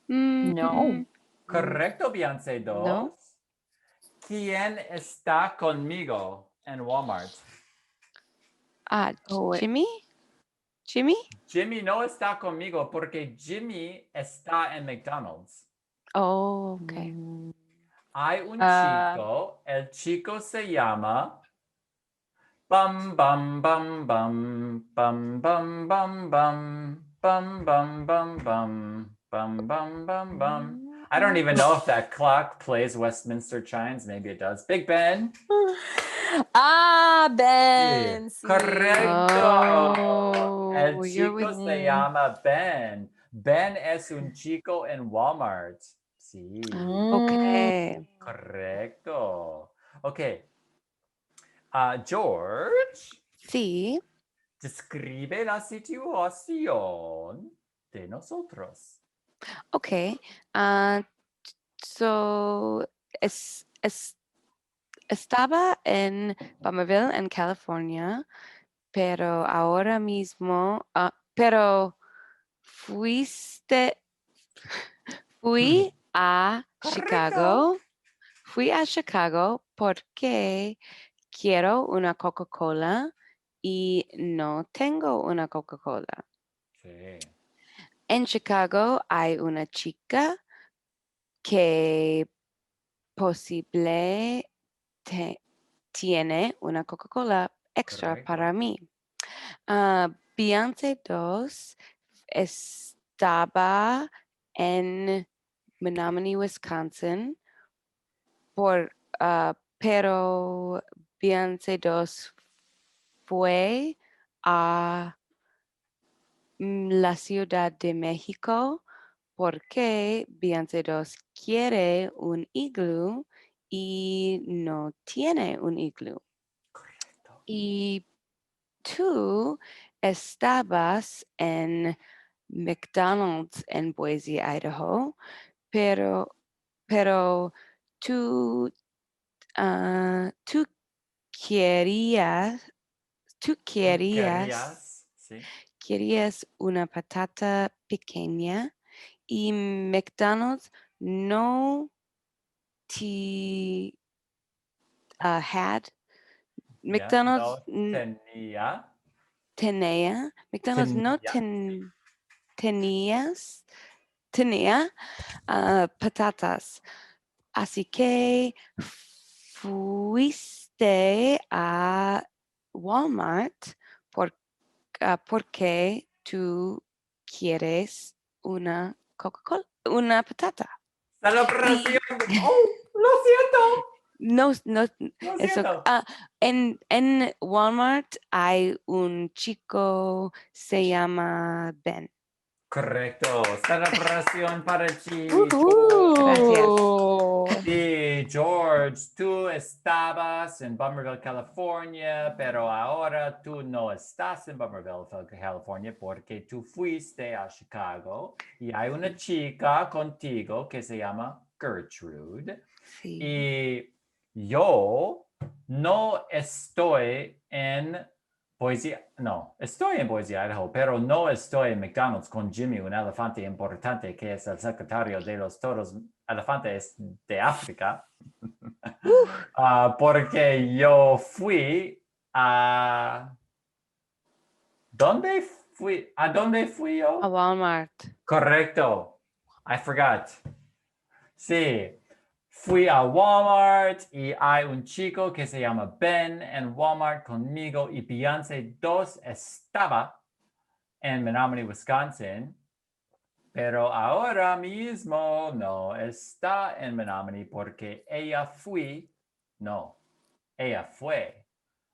No. Correcto, Beyoncé 2. No. ¿Quién está conmigo en Walmart? Jimmy. Jimmy. Jimmy no está conmigo porque Jimmy está en McDonald's. Oh, okay. Hay un chico, el chico se llama Bum Bum Bum Bum Bum Bum Bum Bum Bum Bum Bum Bum Bum Bum Bum Bum. I don't even know if that clock plays Westminster chimes. Maybe it does. Big Ben. Ben. Sí. Correcto. El Oh, chico se llama Ben. Ben es un chico en Walmart. Sí. Okay. Correcto. Ok. George, Sí. describe la situación de nosotros. Okay. So estaba en Somerville, en California, pero ahora mismo, fui a Chicago. Fui a Chicago porque quiero una Coca-Cola y no tengo una Coca-Cola. Sí. En Chicago hay una chica que posible tiene una Coca-Cola extra Correcto. para mí. Beyoncé 2 estaba en Menominee, Wisconsin, pero Beyoncé 2 fue a la Ciudad de México porque Beyoncé 2 quiere un iglú y no tiene un iglú. Correcto. Y tú estabas en McDonald's en Boise, Idaho, pero tú, tú querías Sí. Querías una patata pequeña y McDonald's no te had. Ya, McDonald's no tenía. McDonald's no tenía patatas. Así que fuiste a Walmart porque tú quieres una Coca-Cola, una patata. Celebración. Oh, lo siento. No, Lo eso. siento. En Walmart hay un chico, se llama Ben. Correcto. Celebración para ti. Gracias. Sí, George, tú estabas en Bummerville, California, pero ahora tú no estás en Bummerville, California, porque tú fuiste a Chicago y hay una chica contigo que se llama Gertrude. Sí. Y yo no estoy en estoy en Boise, Idaho, pero no estoy en McDonald's con Jimmy, un elefante importante que es el secretario de los toros elefantes de África, porque yo fui a... ¿A dónde fui yo? A Walmart. Correcto. I forgot. Sí. Fui a Walmart y hay un chico que se llama Ben en Walmart conmigo y Beyoncé 2 estaba en Menominee, Wisconsin, pero ahora mismo no está en Menominee porque ella fue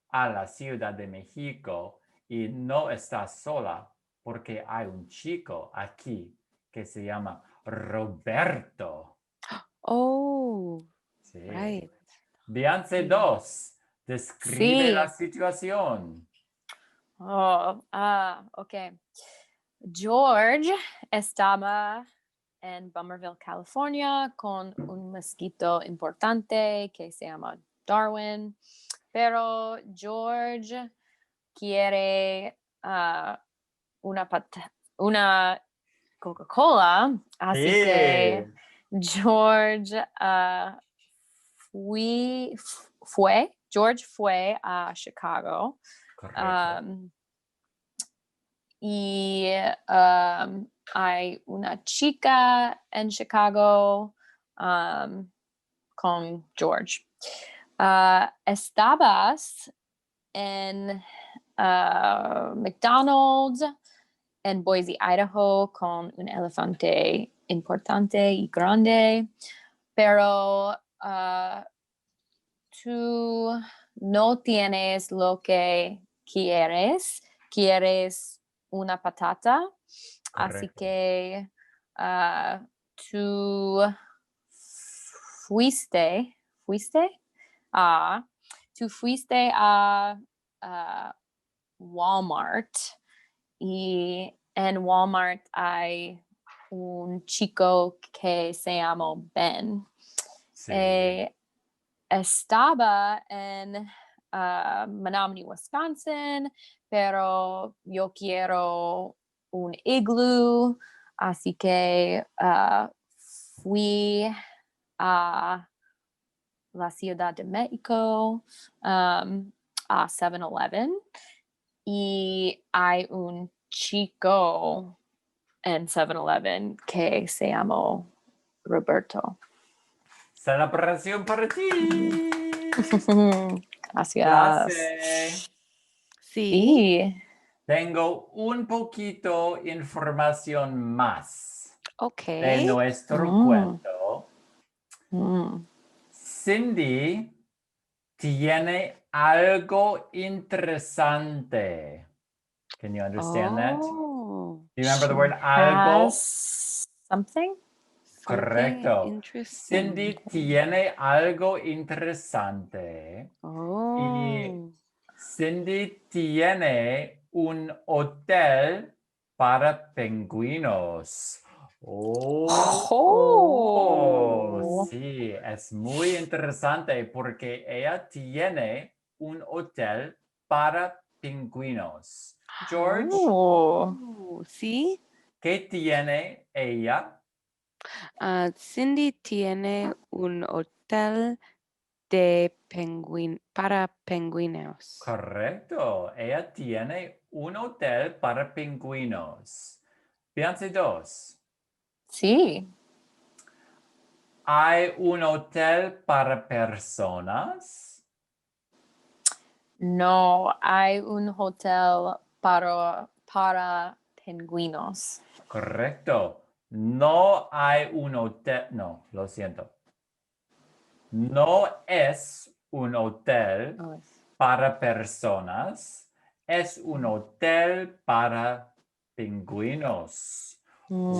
a la Ciudad de México y no está sola porque hay un chico aquí que se llama Roberto. Oh, Sí. right. Beyoncé 2, describe la Sí. situación. Ok. George estaba en Bummerville, California, con un mosquito importante que se llama Darwin, pero George quiere una Coca-Cola, así que George George fue a Chicago. Correcto. Y hay una chica en Chicago con George. Estabas en McDonald's en Boise, Idaho, con un elefante importante y grande, pero tú no tienes lo que quieres una patata, así Correcto. que tú fuiste a Walmart y en Walmart hay un chico que se llama Ben. Sí. Estaba en Menominee, Wisconsin, pero yo quiero un igloo, así que fui a la Ciudad de Mexico a 7-Eleven y hay un chico en 7-Eleven que se llama Roberto. Celebración para ti. Gracias. Clase. Sí. Tengo un poquito información más Ok. de nuestro cuento. Cindy tiene algo interesante. Can you understand that? Do Oh, you remember the She word algo? has something. something Correcto. interesting. Cindy tiene algo interesante. Y Oh. Cindy tiene un hotel para pingüinos. Oh. Sí, es muy interesante porque ella tiene un hotel para pingüinos. George, Oh. ¿Sí? ¿qué tiene ella? Cindy tiene un hotel de para pingüinos. Correcto. Ella tiene un hotel para pingüinos. Piense dos. Sí. ¿Hay un hotel para personas? No hay un hotel para pingüinos. Correcto. No hay un hotel. No, lo siento. No es un hotel Oh, para personas. Es un hotel para pingüinos. mm.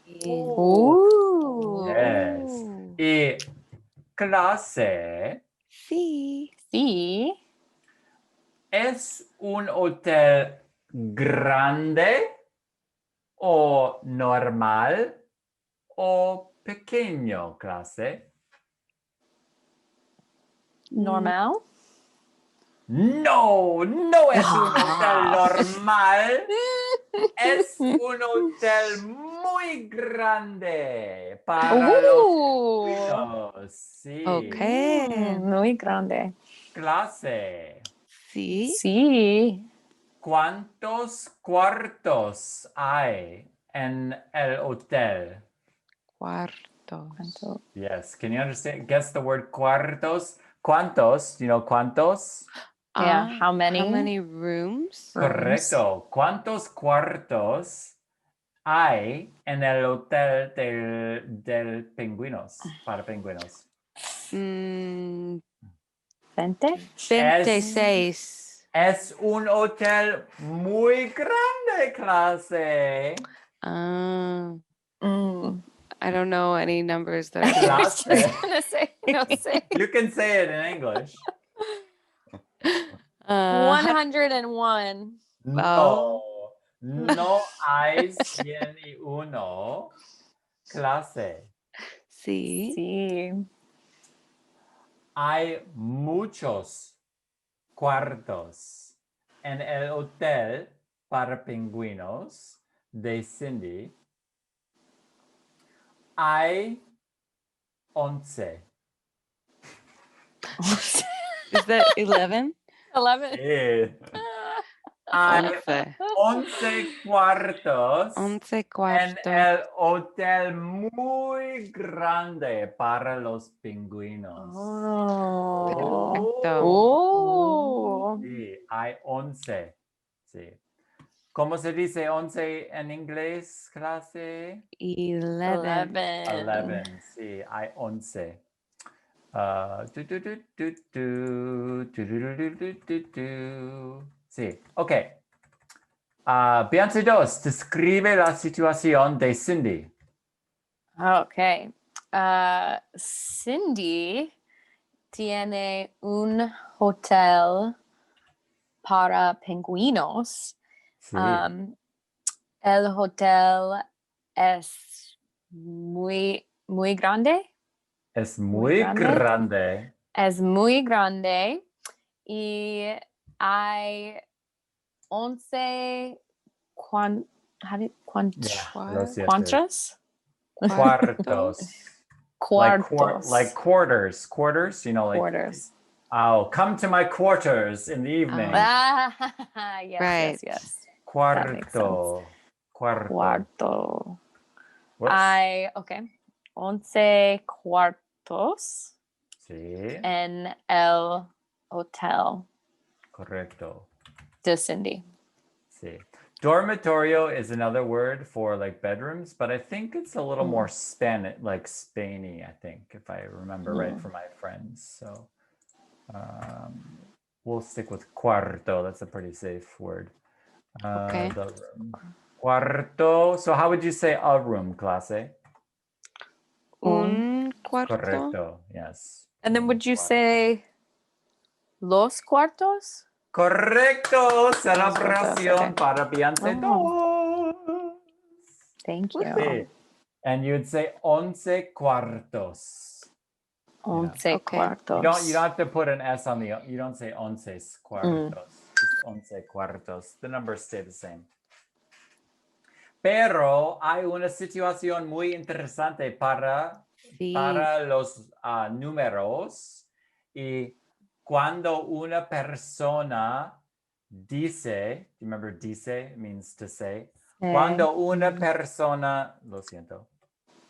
Sí. Ooh. Yes. Y clase. Sí. Sí. ¿Es un hotel grande o normal o pequeño, clase? Normal. No, no es un hotel normal. Es un hotel muy grande para los pingüinos. Sí. Ok. Muy grande. Clase. Sí. Sí. ¿Cuántos cuartos hay en el hotel? Cuartos. ¿Cuánto? Yes. Can you understand? Guess the word cuartos. ¿Cuántos? You know, ¿cuántos? Yeah, how How many? many rooms? Correcto. ¿Cuántos cuartos hay en el hotel del pingüinos? Para pingüinos. 20. 26. Es un hotel muy grande, clase. Ah, Mm. I don't know any numbers that I are was close. just gonna say, no sé. You can say it in English. 101. No, no hay 101 clase. Sí. Sí. Hay muchos cuartos en el hotel para pingüinos de Cindy. Hay 11. Is that 11? 11. Eh, Hay 11. 11 cuartos 11 en cuartos. el hotel muy grande para los pingüinos. Oh. Perfecto. Oh. Sí, hay 11. Sí. ¿Cómo se dice 11 en inglés, clase? 11. 11, sí, hay 11. Sí, ok. Piense dos, describe la situación de Cindy. Okay. Cindy tiene un hotel para pingüinos. Sí, El hotel es muy grande. es muy muy grande. grande. Es muy grande y hay 11 Lo siento. cuantos Cuartos. cuartos. Like quarters. Quarters, you know, like, quarters. oh, come to my quarters in the evening. Yes, Right. yes. That makes Cuarto. Cuarto. Cuarto. Whoops. Hay, okay, 11 cuartos Sí, en el hotel correcto. de Cindy. Sí. Dormitorio is another word for like bedrooms, but I think it's a little more like Spainy, I think, if I remember right from my friends. So we'll stick with cuarto. That's a pretty safe word. Okay. The room. Cuarto. So how would you say a room, clase? Un cuarto. Correcto. Yes. And then would you Cuarto. say los cuartos? Correcto. Celebración okay. para Beyonce Oh. 2. Thank you. Sí. And you'd say 11 cuartos. 11 Okay. cuartos. You don't have to put an S on the, you don't say 11 cuartos. Just 11 cuartos. The numbers stay the same. Pero hay una situación muy interesante para los números. Y cuando una persona dice, do you remember dice means to say? Cuando una persona, lo siento,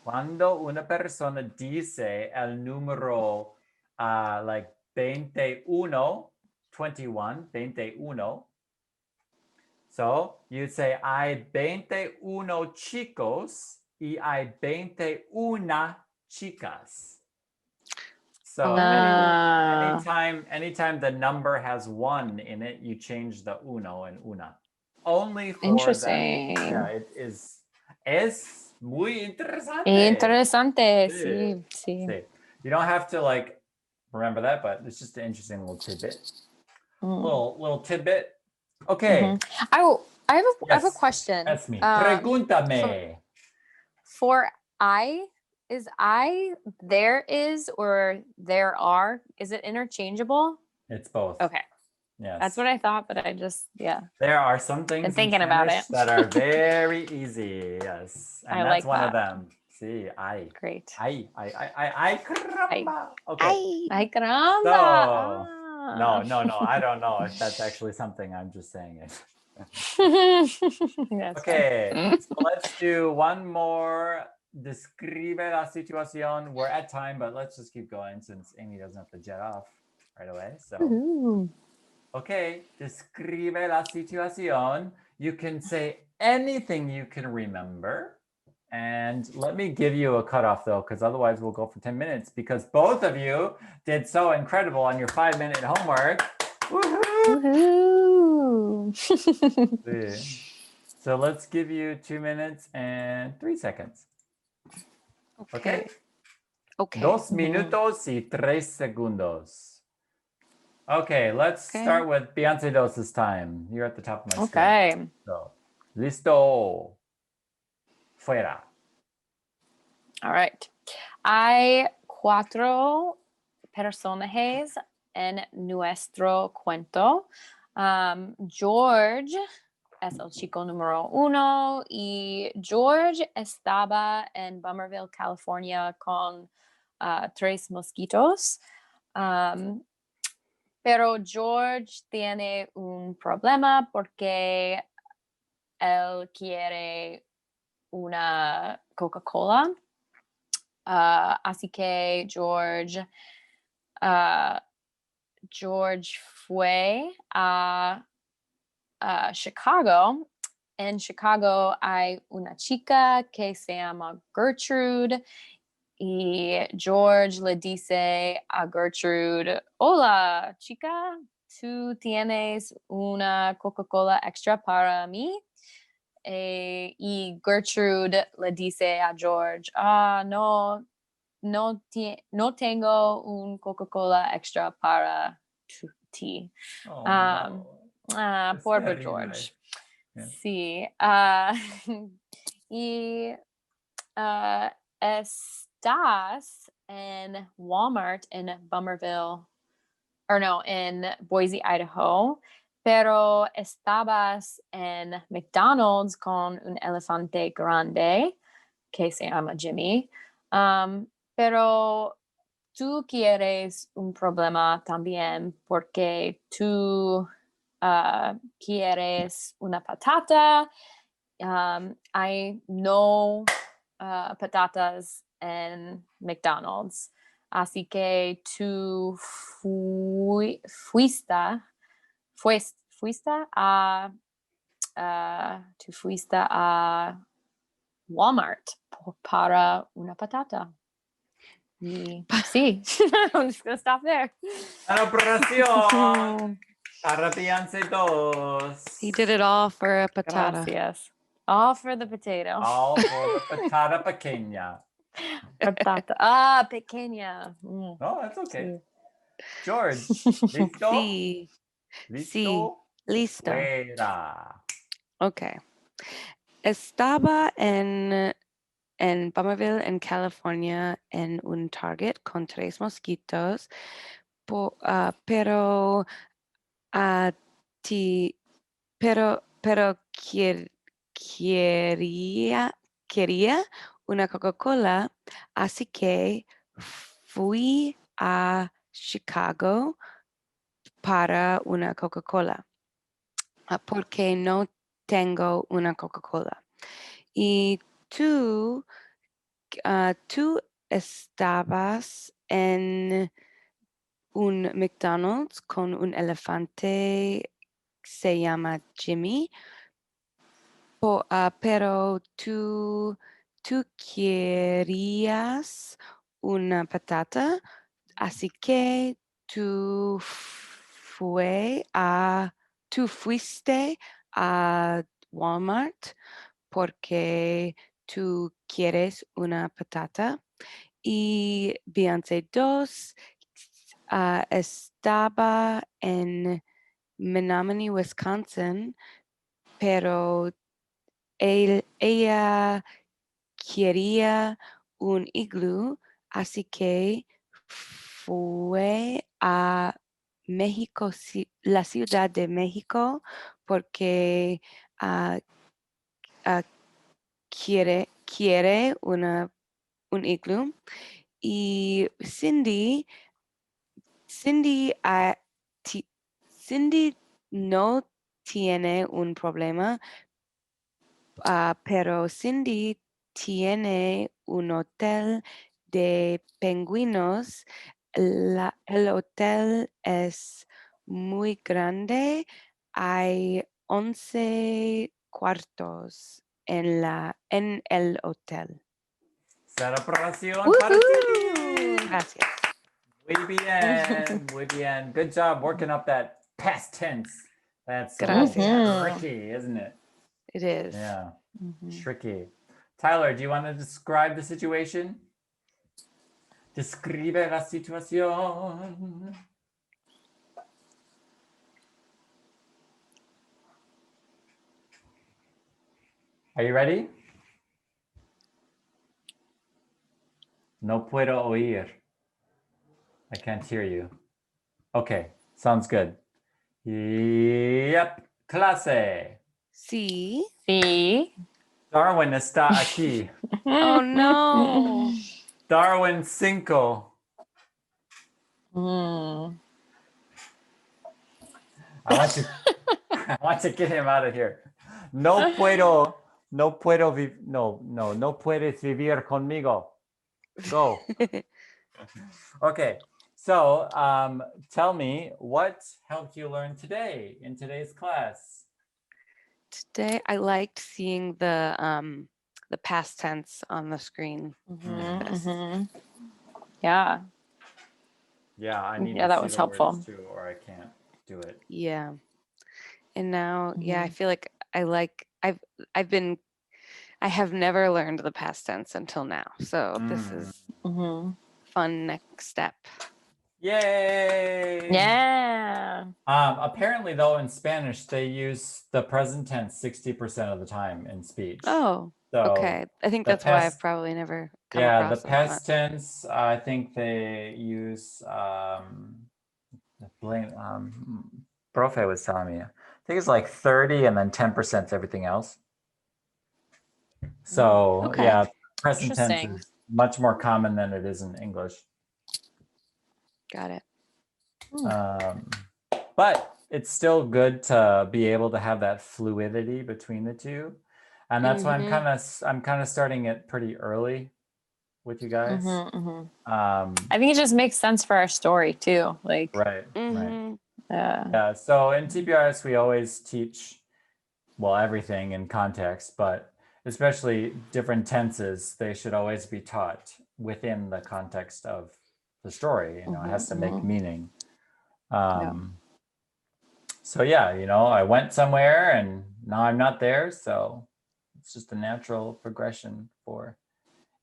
cuando una persona dice el número like 21, 21, so you'd say hay 21 chicos y hay 21 chicas. So anytime the number has one in it, you change the uno and una. Only for Interesting. that. Yeah, it is. Es muy interesante. Interesante, sí. Sí. You don't have to like remember that, but it's just an interesting little tidbit. Little tidbit. Okay. I have a question. That's me. Pregúntame. For I, is I there is or there are? Is it interchangeable? It's both. Okay. Yes. That's what I thought, but I just, There are some things been thinking about it that are very easy. Yes. And I that's like one that. of them. Sí, ay. Great. Ay, caramba. Okay. Ay, caramba. So, no, I don't know if that's actually something. I'm just saying it. Okay, so let's do one more. Describe la situación. We're at time, but let's just keep going since Amy doesn't have to jet off right away. So, okay, describe la situación. You can say anything you can remember. And let me give you a cutoff though, because otherwise we'll go for 10 minutes because both of you did so incredible on your 5-minute homework. Woohoo! So let's give you 2 minutes and 3 seconds. Okay? 2 minutos y 3 segundos. Okay, let's start with Beyonce Dos's time. You're at the top of my screen. Okay. So, listo. Fuera. All right. Hay 4 personajes en nuestro cuento. George es el chico número 1 y George estaba en Bummerville, California con 3 mosquitos. Pero George tiene un problema porque él quiere una Coca-Cola. Así que George fue a Chicago. En Chicago hay una chica que se llama Gertrude y George le dice a Gertrude, hola chica, ¿tú tienes una Coca-Cola extra para mí? Y Gertrude le dice a George, no tengo un Coca-Cola extra para ti. Pobre George. Yeah. Sí. Y estás en Walmart en Bummerville, en Boise, Idaho, pero estabas en McDonald's con un elefante grande que se llama Jimmy. Pero tú quieres un problema también porque tú quieres una patata. Hay no patatas en McDonald's. Así que tú fuiste a Walmart para una patata. Y sí, I'm just gonna stop there. Operación para Beyonce Dos. He did it all for a patata. Gracias. All for the potato. All for the patata pequeña. Patata. Pequeña. No, that's okay. George, ¿listo? Sí. ¿Listo? Sí. Listo. Fuera. Okay. Estaba en Bummerville, en California, en un Target con 3 mosquitos, pero pero quería una Coca-Cola, así que fui a Chicago para una Coca-Cola, porque no tengo una Coca-Cola. Y tú estabas en un McDonald's con un elefante, se llama Jimmy, pero tú querías una patata, así que tú fuiste a Walmart porque tú quieres una patata. Y Beyoncé 2 estaba en Menominee, Wisconsin, pero ella quería un iglú, así que fue a México, la Ciudad de México, porque quiere un iglú. Y Cindy no tiene un problema, pero Cindy tiene un hotel de pingüinos. El hotel es muy grande. Hay 11 cuartos en el hotel. Cero aprobación para ti. Gracias. Muy bien. Good job working up that past tense. That's so Gracias. tricky, isn't it? It is. Yeah, tricky. Tyler, do you want to describe the situation? Describe la situación. Are you ready? No puedo oír. I can't hear you. Okay, sounds good. Yep, clase. Sí. Sí. Darwin está aquí. Oh no. Darwin 5. I want to get him out of here. No puedo no puedes vivir conmigo. Go. Okay. So, tell me what helped you learn today in today's class? Today I liked seeing the past tense on the screen. Yeah. Yeah, I need Yeah, to that see was the helpful. words too, or I can't do it. Yeah. And now, I feel like I have never learned the past tense until now. So this is fun next step. Yay! Yeah. Apparently, though, in Spanish, they use the present tense 60% of the time in speech. Oh, So okay. I think that's why I've probably never come across the it past much. tense, I think they use Profe was telling me. I think it's like 30 and then 10% is everything else. So Okay. yeah, present tense Interesting. is much more common than it is in English. Got it. But it's still good to be able to have that fluidity between the two. And that's why I'm kind of starting it pretty early with you guys. I think it just makes sense for our story too. Like, right. yeah. So in TPRS, we always teach, well, everything in context, but especially different tenses, they should always be taught within the context of the story. You know, it has to make meaning. So yeah, you know, I went somewhere and now I'm not there. So it's just a natural progression for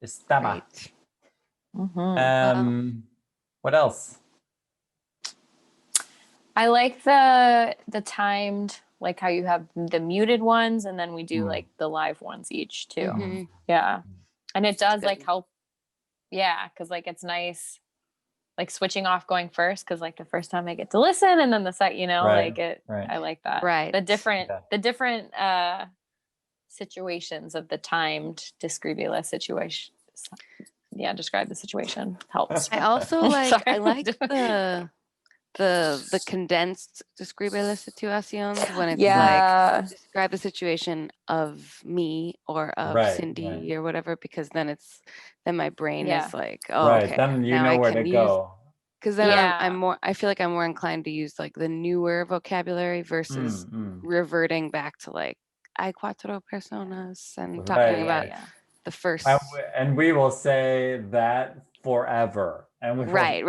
estaba. What else? I like the timed, like how you have the muted ones and then we do like the live ones each too. Yeah. And it does like help. Yeah. Cause like it's nice like switching off going first, because like the first time I get to listen, and then the second, Right, like it. right. I like that. Right. The different Yeah. situations of the timed describila situation. Yeah, describe the situation helps. I also like Sorry. I like the condensed describe la situaciones when it's Yeah. like describe the situation of me or of Right, Cindy or whatever, because then my brain Yeah. is like, oh, Right. okay, Then you now know I where can to use, go. because then Yeah. I feel like I'm more inclined to use like the newer vocabulary versus reverting back to like hay cuatro personas and talking about Yeah. the first. And we will say that forever. And we will, Right.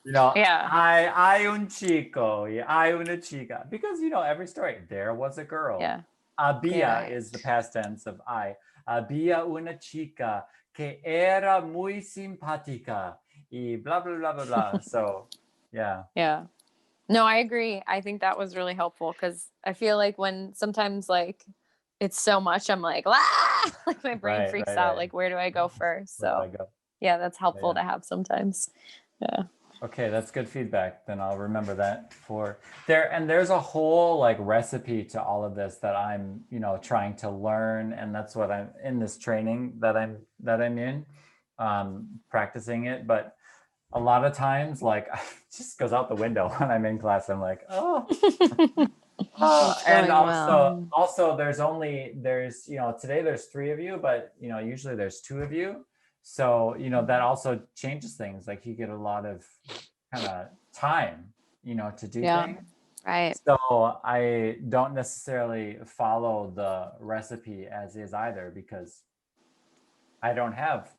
Yeah. hay un chico, y hay una chica. Because every story, there was a girl. Yeah. Había Right. is the past tense of I. Había una chica que era muy simpática. Y blah, blah, blah, blah, blah. So, yeah. Yeah. No, I agree. I think that was really helpful, because I feel like when sometimes like it's so much, I'm like, ah! Like my brain Right, freaks right, out. right. Like, where do I go first? Where do So I go? yeah, that's helpful Yeah. to have sometimes. Yeah. Okay, that's good feedback. Then I'll remember that for there. And there's a whole like recipe to all of this that I'm, trying to learn. And that's what I'm in this training that I'm in, practicing it. But a lot of times, like, it just goes out the window when I'm in class. I'm like, oh. And also there's today there's 3 of you, but usually there's 2 of you. So, that also changes things. Like you get a lot of kind of time, to do things. Right. So I don't necessarily follow the recipe as is either, because I don't have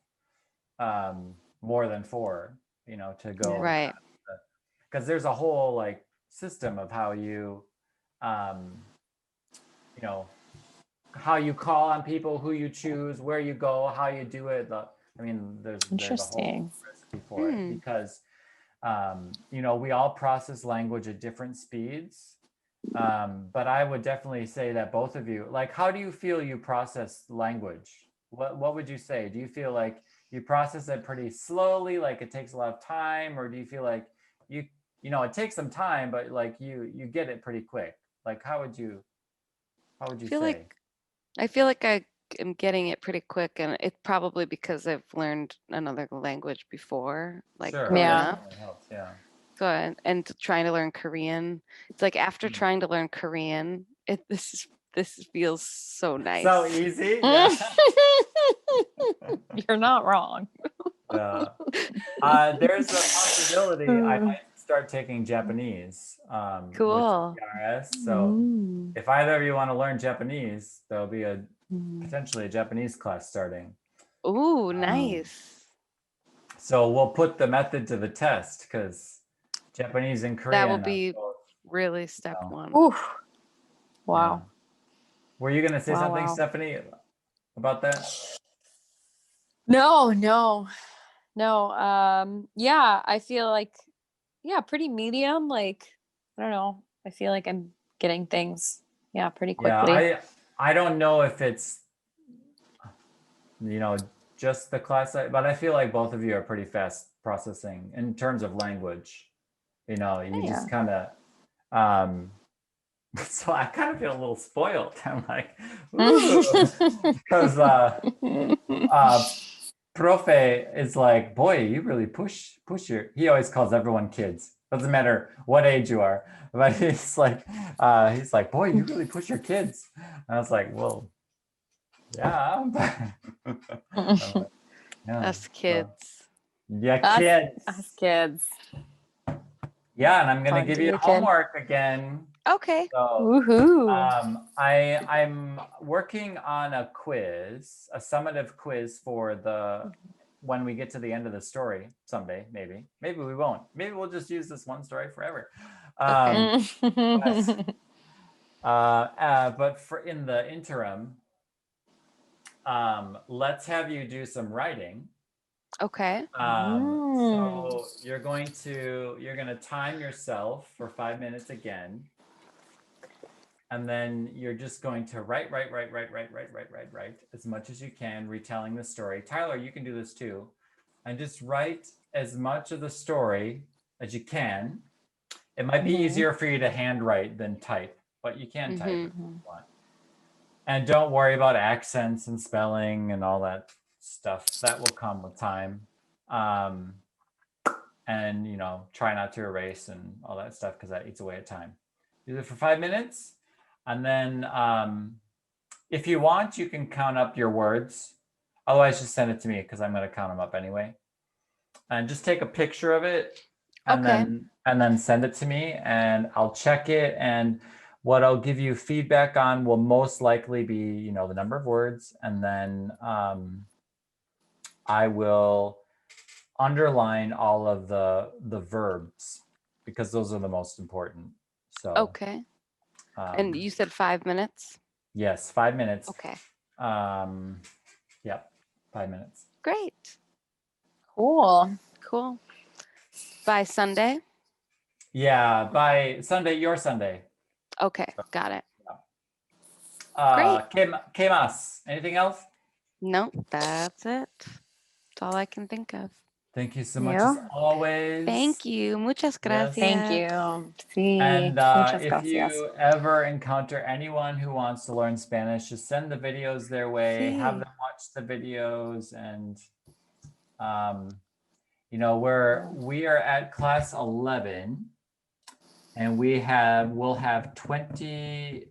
more than 4, to go. Right. Because there's a whole like system of how you, how you call on people, who you choose, where you go, how you do it. There's a whole recipe for it, because we all process language at different speeds. But I would definitely say that both of you, like, how do you feel you process language? What would you say? Do you feel like you process it pretty slowly, like it takes a lot of time, or do you feel like it takes some time, but like you get it pretty quick? Like, how would you say? I feel like I am getting it pretty quick, and it's probably because I've learned another language before, like growing up. That helps, yeah. So, and trying to learn Korean, it's like after trying to learn Korean, this feels so nice. So easy. Yeah. You're not wrong. There's a possibility I might start taking Japanese. Cool. With TPRS. So if either of you want to learn Japanese, there'll be potentially a Japanese class starting. Ooh, nice. So we'll put the method to the test, because Japanese and Korean. That will be really step 1. Ooh. Wow. Yeah. Were you going to say something, Stephanie, about that? No. Yeah, I feel like, pretty medium. Like, I don't know. I feel like I'm getting things, pretty quickly. Yeah, I don't know if it's, just the class, but I feel like both of you are pretty fast processing in terms of language. Just kind of, so I kind of feel a little spoiled. I'm like, ooh, because Profe is like, boy, you really push he always calls everyone kids. Doesn't matter what age you are, but he's like, boy, you really push your kids. And I was like, well, yeah. Us kids. Kids. Us kids. Yeah, and I'm gonna Fun give to you be a kid. homework again. Okay. So, Woohoo. I'm working on a quiz, a summative quiz for when we get to the end of the story someday. Maybe we won't. Maybe we'll just use this one story forever. But for in the interim, let's have you do some writing. Okay. So you're gonna time yourself for 5 minutes again. And then you're just going to write as much as you can, retelling the story. Tyler, you can do this too. And just write as much of the story as you can. It might be Mhm. easier for you to handwrite than type, but you can type if Mhm. you want. And don't worry about accents and spelling and all that stuff. That will come with time. And try not to erase and all that stuff because that eats away at time. Do it for 5 minutes, and then if you want, you can count up your words. Otherwise, just send it to me because I'm going to count them up anyway. And just take a picture of it, and then send it to me, and I'll check it. And what I'll give you feedback on will most likely be, the number of words, and then I will underline all of the verbs because those are the most important. So Okay. And you said 5 minutes? yes, 5 minutes. Okay. Yep, 5 minutes. Great. Cool. Cool. By Sunday? Yeah, by Sunday, your Sunday. Okay, got it. ¿Qué más? Anything else? No, that's it. That's all I can think of. Thank you so much as always. Thank you. Muchas gracias. Thank you. Sí, And muchas if gracias. you ever encounter anyone who wants to learn Spanish, just send the videos their way, have them watch the videos, and we are at class 11, and we'll have 22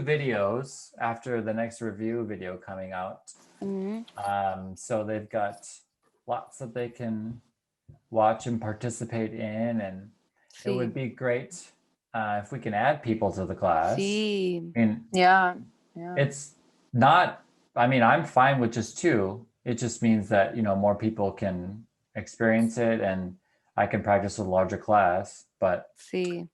videos after the next review video coming out. So they've got lots that they can watch and participate in, and it would be great if we can add people to the class. Sí. I mean, Yeah. it's not, I'm fine with just 2. It just means that, more people can experience it, and I can practice with a larger class. But Sí.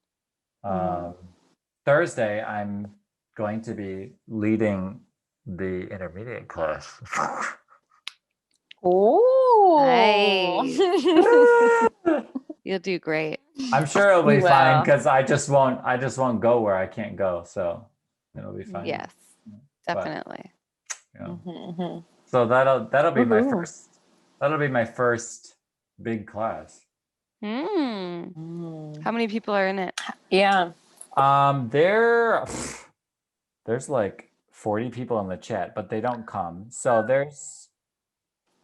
Thursday, I'm going to be leading the intermediate class. Oh. You'll do great. I'm sure it'll be You fine will. because I just won't go where I can't go, so it'll be fine. Yes, definitely. So that'll be my Woohoo. first. That'll be my first big class. How many people are in it? Yeah. There's like 40 people in the chat, but they don't come. So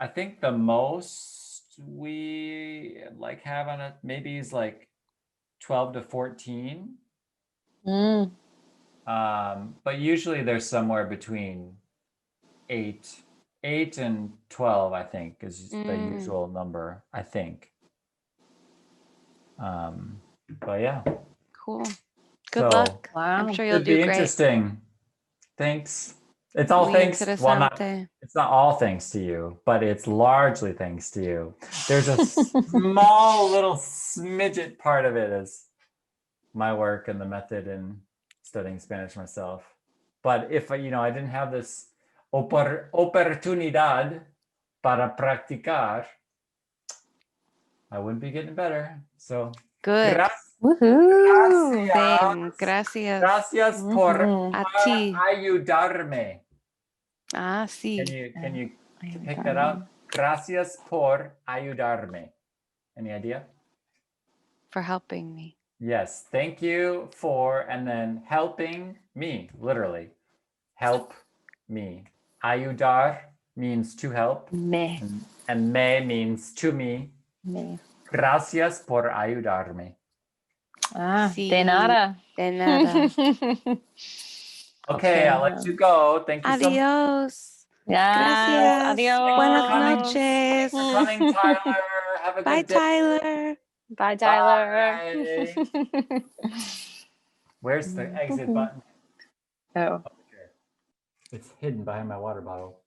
I think the most we have on it maybe is like 12 to 14. But usually there's somewhere between 8 and 12, I think, is the usual number, I think. But yeah. Cool. Good luck. Wow. I'm sure you'll It'd do be great. interesting. Thanks. It's all Muy thanks. Well, interesante. it's not all thanks to you, but it's largely thanks to you. There's a small little smidget part of it is my work and the method in studying Spanish myself. But if I didn't have this oportunidad para practicar, I wouldn't be getting better. So Good. Woohoo. Same. Gracias. Gracias por A ti. ayudarme. Sí. Can you pick that out? Gracias por ayudarme. Any idea? For helping me. Yes. Thank you for, and then helping me, literally. Help me. Ayudar means to help. Me. And me means to me. Me. Gracias por ayudarme. Sí. De nada. De nada. Okay, I'll let you go. Thank you so much. Adiós. Yes. Gracias. Adios. Buenas Coming. noches. For coming, Tyler. Have a Bye, good day. Tyler. Bye, Tyler. Bye. Where's the exit button? Oh. It's hidden behind my water bottle.